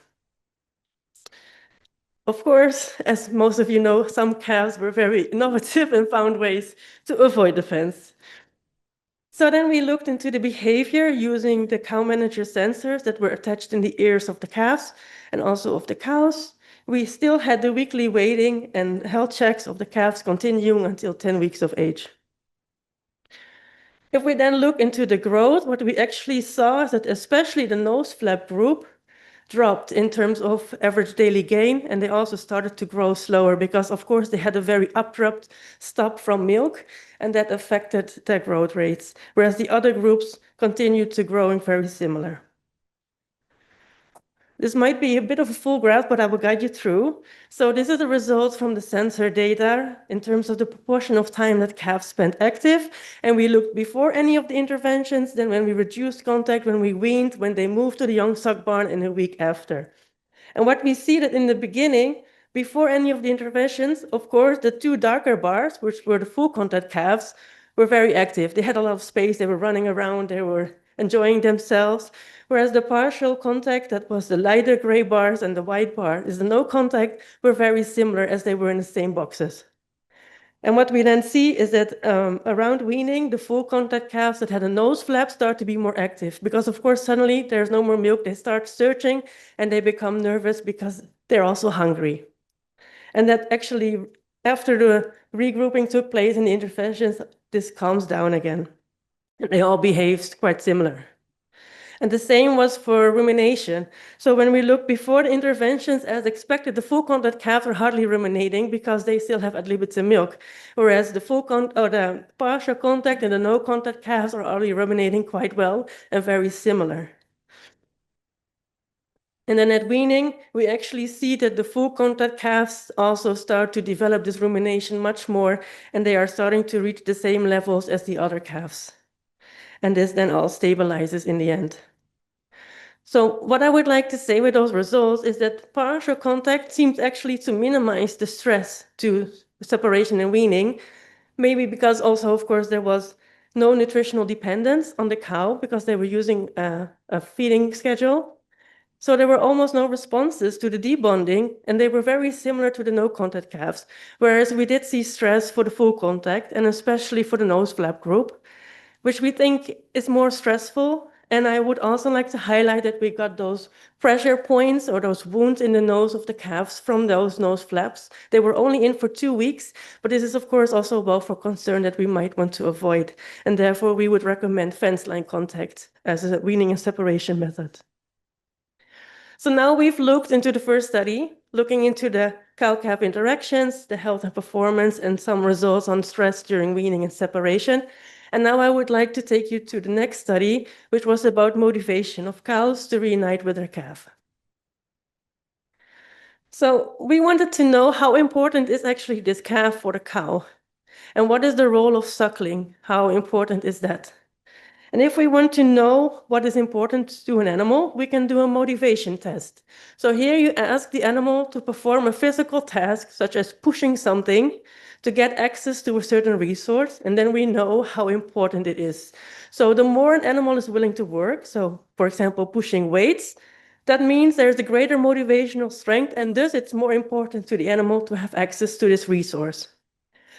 Of course, as most of you know, some calves were very innovative and found ways to avoid the fence. So then we looked into the behavior using the cow manager sensors that were attached in the ears of the calves and also of the cows. We still had the weekly weighing and health checks of the calves continuing until 10 weeks of age. If we then look into the growth, what we actually saw is that especially the nose flap group dropped in terms of average daily gain, and they also started to grow slower because, of course, they had a very abrupt stop from milk, and that affected their growth rates, whereas the other groups continued to growing very similar. This might be a bit of a full graph, but I will guide you through. So this is the results from the sensor data in terms of the proportion of time that calves spent active. And we looked before any of the interventions, then when we reduced contact, when we weaned, when they moved to the young stock barn, and a week after. And what we see that in the beginning, before any of the interventions, of course, the 2 darker bars, which were the full contact calves, were very active. They had a lot of space, they were running around, they were enjoying themselves. Whereas the partial contact, that was the lighter gray bars, and the white bar is the no contact, were very similar as they were in the same boxes. And what we then see is that around weaning, the full contact calves that had a nose flap start to be more active because, of course, suddenly there's no more milk. They start searching and they become nervous because they're also hungry. And that actually, after the regrouping took place in the interventions, this calms down again. And they all behaved quite similar. And the same was for rumination. So when we look before the interventions, as expected, the full contact calves are hardly ruminating because they still have ad libitum milk, whereas the the partial contact and the no contact calves are already ruminating quite well and very similar. And then at weaning, we actually see that the full contact calves also start to develop this rumination much more, and they are starting to reach the same levels as the other calves. And this then all stabilizes in the end. So what I would like to say with those results is that partial contact seems actually to minimize the stress to separation and weaning, maybe because also, of course, there was no nutritional dependence on the cow because they were using a feeding schedule. So there were almost no responses to the debonding, and they were very similar to the no-contact calves, whereas we did see stress for the full contact, and especially for the nose flap group, which we think is more stressful. And I would also like to highlight that we got those pressure points or those wounds in the nose of the calves from those nose flaps. They were only in for 2 weeks, but this is of course also well for concern that we might want to avoid. And therefore we would recommend fence line contact as a weaning and separation method. So now we've looked into the first study, looking into the cow-calf interactions, the health and performance, and some results on stress during weaning and separation. And now I would like to take you to the next study, which was about motivation of cows to reunite with their calf. So we wanted to know how important is actually this calf for the cow, and what is the role of suckling? How important is that? And if we want to know what is important to an animal, we can do a motivation test. So here you ask the animal to perform a physical task, such as pushing something, to get access to a certain resource, and then we know how important it is. So the more an animal is willing to work, so for example, pushing weights, that means there's a greater motivational strength, and thus it's more important to the animal to have access to this resource.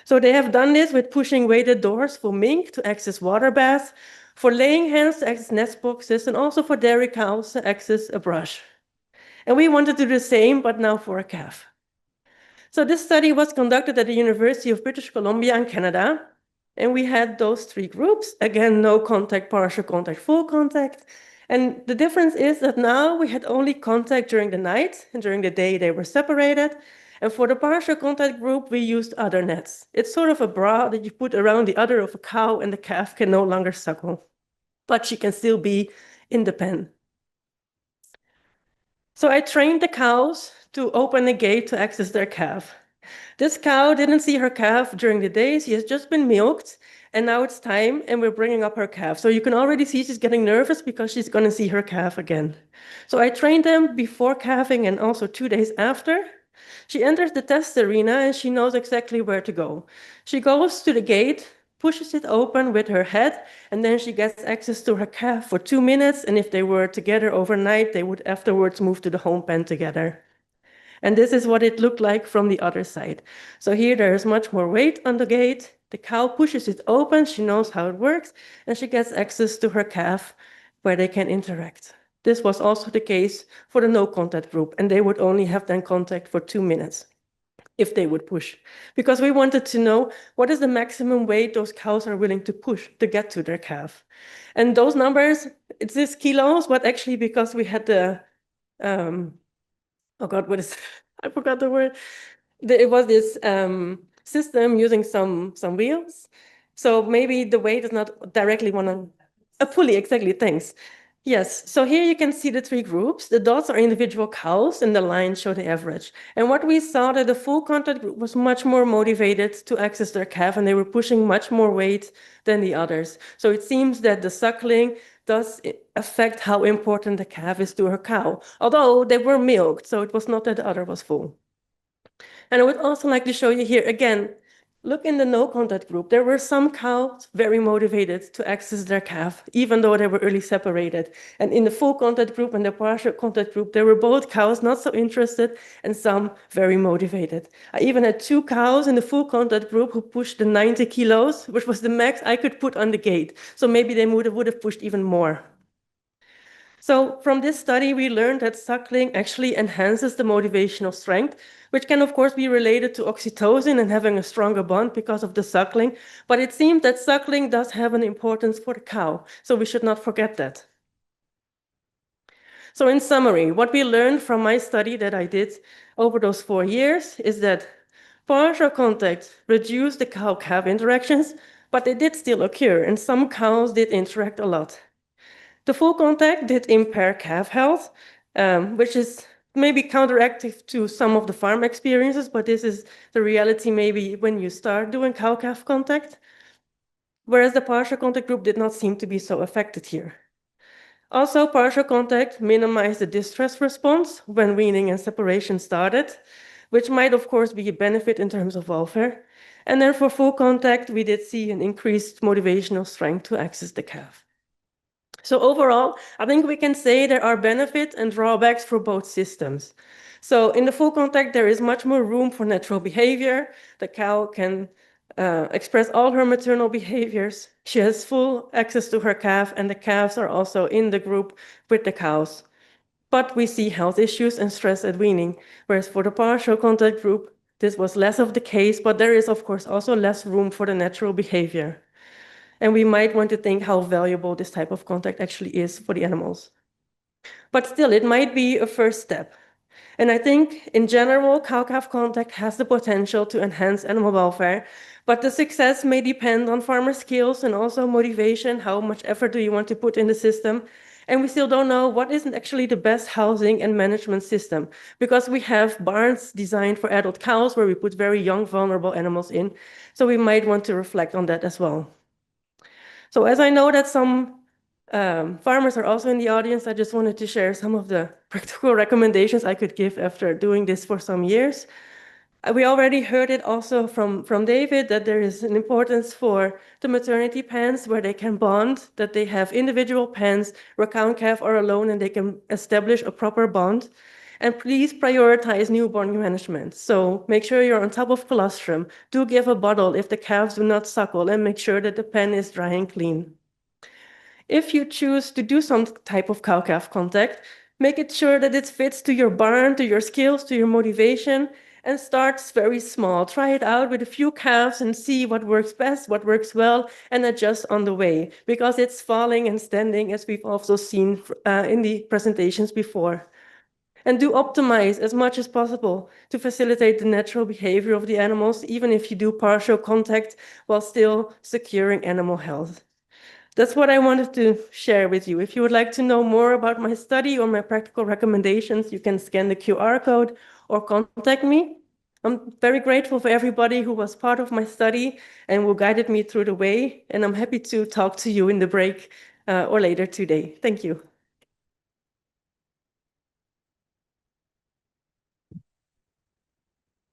So they have done this with pushing weighted doors for mink to access water baths, for laying hens to access nest boxes, and also for dairy cows to access a brush. And we want to do the same, but now for a calf. So this study was conducted at the University of British Columbia in Canada, and we had those 3 groups. Again, no contact, partial contact, full contact. And the difference is that now we had only contact during the night, and during the day they were separated. And for the partial contact group, we used udder nets. It's sort of a bra that you put around the udder of a cow, and the calf can no longer suckle, but she can still be in the pen. So I trained the cows to open the gate to access their calf. This cow didn't see her calf during the day. She has just been milked, and now it's time, and we're bringing up her calf. So you can already see she's getting nervous because she's going to see her calf again. So I trained them before calving and also 2 days after. She enters the test arena, and she knows exactly where to go. She goes to the gate, pushes it open with her head, and then she gets access to her calf for 2 minutes. And if they were together overnight, they would afterwards move to the home pen together. And this is what it looked like from the other side. So here there is much more weight on the gate. The cow pushes it open, she knows how it works, and she gets access to her calf where they can interact. This was also the case for the no contact group, and they would only have then contact for 2 minutes if they would push, because we wanted to know what is the maximum weight those cows are willing to push to get to their calf. And those numbers, it's this kilos, but actually because we had the, oh God, what is, I forgot the word. It was this system using some wheels. So maybe the weight is not directly a pulley, exactly, thanks. Yes, so here you can see the 3 groups. The dots are individual cows and the lines show the average. And what we saw that the full contact group was much more motivated to access their calf, and they were pushing much more weight than the others. So it seems that the suckling does affect how important the calf is to her cow, although they were milked, so it was not that the udder was full. And I would also like to show you here again, look in the no contact group. There were some cows very motivated to access their calf, even though they were early separated. And in the full contact group and the partial contact group, there were both cows not so interested and some very motivated. I even had 2 cows in the full contact group who pushed the 90 kilos, which was the max I could put on the gate. So maybe they would have pushed even more. So from this study, we learned that suckling actually enhances the motivational strength, which can of course be related to oxytocin and having a stronger bond because of the suckling. But it seems that suckling does have an importance for the cow, so we should not forget that. So in summary, what we learned from my study that I did over those 4 years is that partial contact reduced the cow-calf interactions, but they did still occur, and some cows did interact a lot. The full contact did impair calf health, which is maybe counteractive to some of the farm experiences, but this is the reality maybe when you start doing cow-calf contact, whereas the partial contact group did not seem to be so affected here. Also, partial contact minimized the distress response when weaning and separation started, which might, of course, be a benefit in terms of welfare. And then for full contact, we did see an increased motivational strength to access the calf. So overall, I think we can say there are benefits and drawbacks for both systems. So in the full contact, there is much more room for natural behavior. The cow can express all her maternal behaviors. She has full access to her calf, and the calves are also in the group with the cows. But we see health issues and stress at weaning, whereas for the partial contact group, this was less of the case, but there is, of course, also less room for the natural behavior. And we might want to think how valuable this type of contact actually is for the animals. But still, it might be a first step. And I think, in general, cow-calf contact has the potential to enhance animal welfare, but the success may depend on farmer skills and also motivation. How much effort do you want to put in the system? And we still don't know what is actually the best housing and management system, because we have barns designed for adult cows where we put very young, vulnerable animals in. So we might want to reflect on that as well. So as I know that some farmers are also in the audience, I just wanted to share some of the practical recommendations I could give after doing this for some years. We already heard it also from David that there is an importance for the maternity pens where they can bond, that they have individual pens where cow and calf are alone and they can establish a proper bond. And please prioritize newborn management. So make sure you're on top of colostrum. Do give a bottle if the calves do not suckle, and make sure that the pen is dry and clean. If you choose to do some type of cow-calf contact, make it sure that it fits to your barn, to your skills, to your motivation, and start very small. Try it out with a few calves and see what works best, what works well, and adjust on the way, because it's falling and standing, as we've also seen in the presentations before. And do optimize as much as possible to facilitate the natural behavior of the animals, even if you do partial contact while still securing animal health. That's what I wanted to share with you. If you would like to know more about my study or my practical recommendations, you can scan the QR code or contact me. I'm very grateful for everybody who was part of my study and who guided me through the way. And I'm happy to talk to you in the break or later today. Thank you.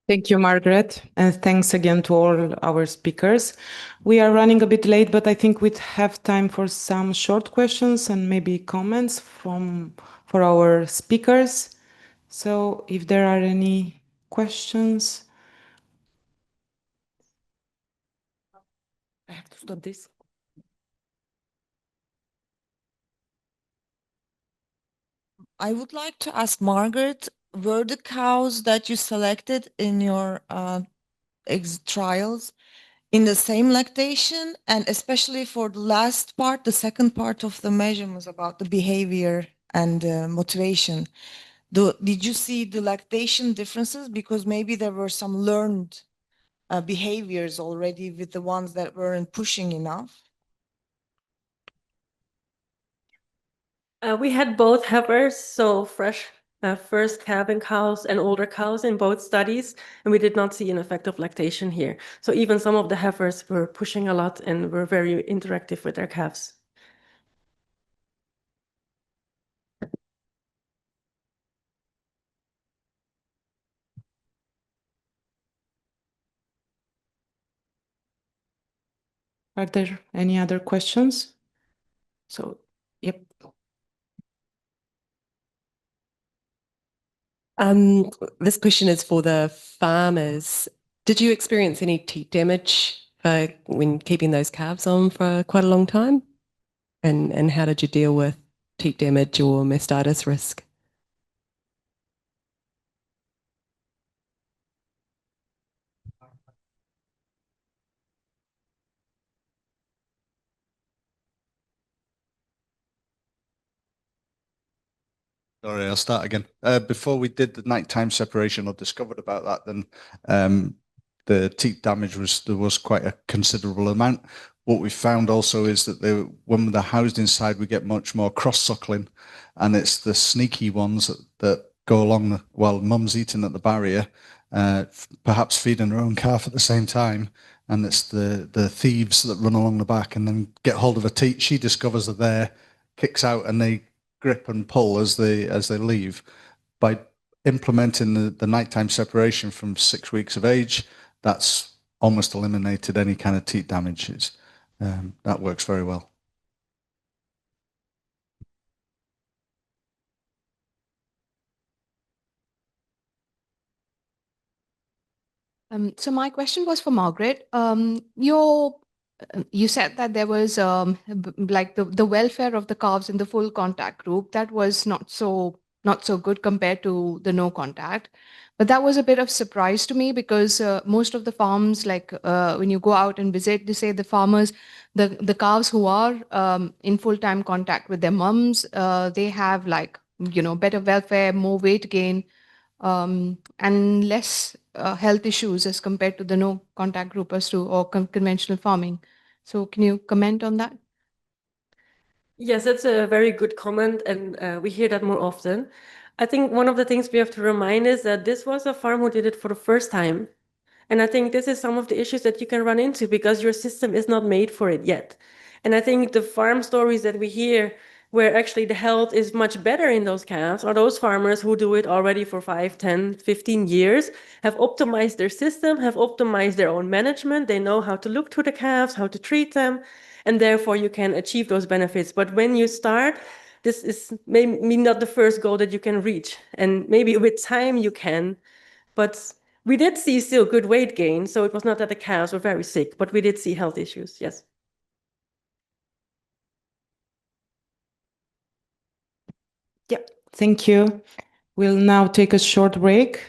Thank you, Margaret, and thanks again to all our speakers. We are running a bit late, but I think we'd have time for some short questions and maybe comments for our speakers. So if there are any questions. I have to stop this. I would like to ask Margaret, were the cows that you selected in your trials in the same lactation? And especially for the last part, the second part of the measurements about the behavior and motivation. Did you see the lactation differences? Because maybe there were some learned behaviors already with the ones that weren't pushing enough. We had both heifers, so fresh first calving cows and older cows in both studies, and we did not see an effect of lactation here. So even some of the heifers were pushing a lot and were very interactive with their calves. Are there any other questions? So, yep. This question is for the farmers. Did you experience any teat damage when keeping those calves on for quite a long time? And how did you deal with teat damage or mastitis risk? Sorry, I'll start again. Before we did the nighttime separation or discovered about that, then the teat damage there was quite a considerable amount. What we found also is that when they're housed inside, we get much more cross-suckling, and it's the sneaky ones that go along while mum's eating at the barrier, perhaps feeding her own calf at the same time, and it's the thieves that run along the back and then get hold of a teat. She discovers they're there, kicks out and they grip and pull as they leave. By implementing the nighttime separation from 6 weeks of age, that's almost eliminated any kind of teat damages. That works very well. So my question was for Margret. You said that there was like the welfare of the calves in the full contact group that was not so good compared to the no contact. But that was a bit of surprise to me because most of the farms, like when you go out and visit, they say the farmers, the calves who are in full-time contact with their mums, they have like, better welfare, more weight gain, and less health issues as compared to the no contact groupers or conventional farming. So can you comment on that? Yes, that's a very good comment, and we hear that more often. I think one of the things we have to remind is that this was a farm who did it for the first time. And I think this is some of the issues that you can run into because your system is not made for it yet. And I think the farm stories that we hear where actually the health is much better in those calves are those farmers who do it already for 5, 10, 15 years, have optimized their system, have optimized their own management. They know how to look to the calves, how to treat them, and therefore you can achieve those benefits. But when you start, this is maybe not the first goal that you can reach. And maybe with time you can, but we did see still good weight gain. So it was not that the cows were very sick, but we did see health issues, yes. Yeah, thank you. We'll now take a short break.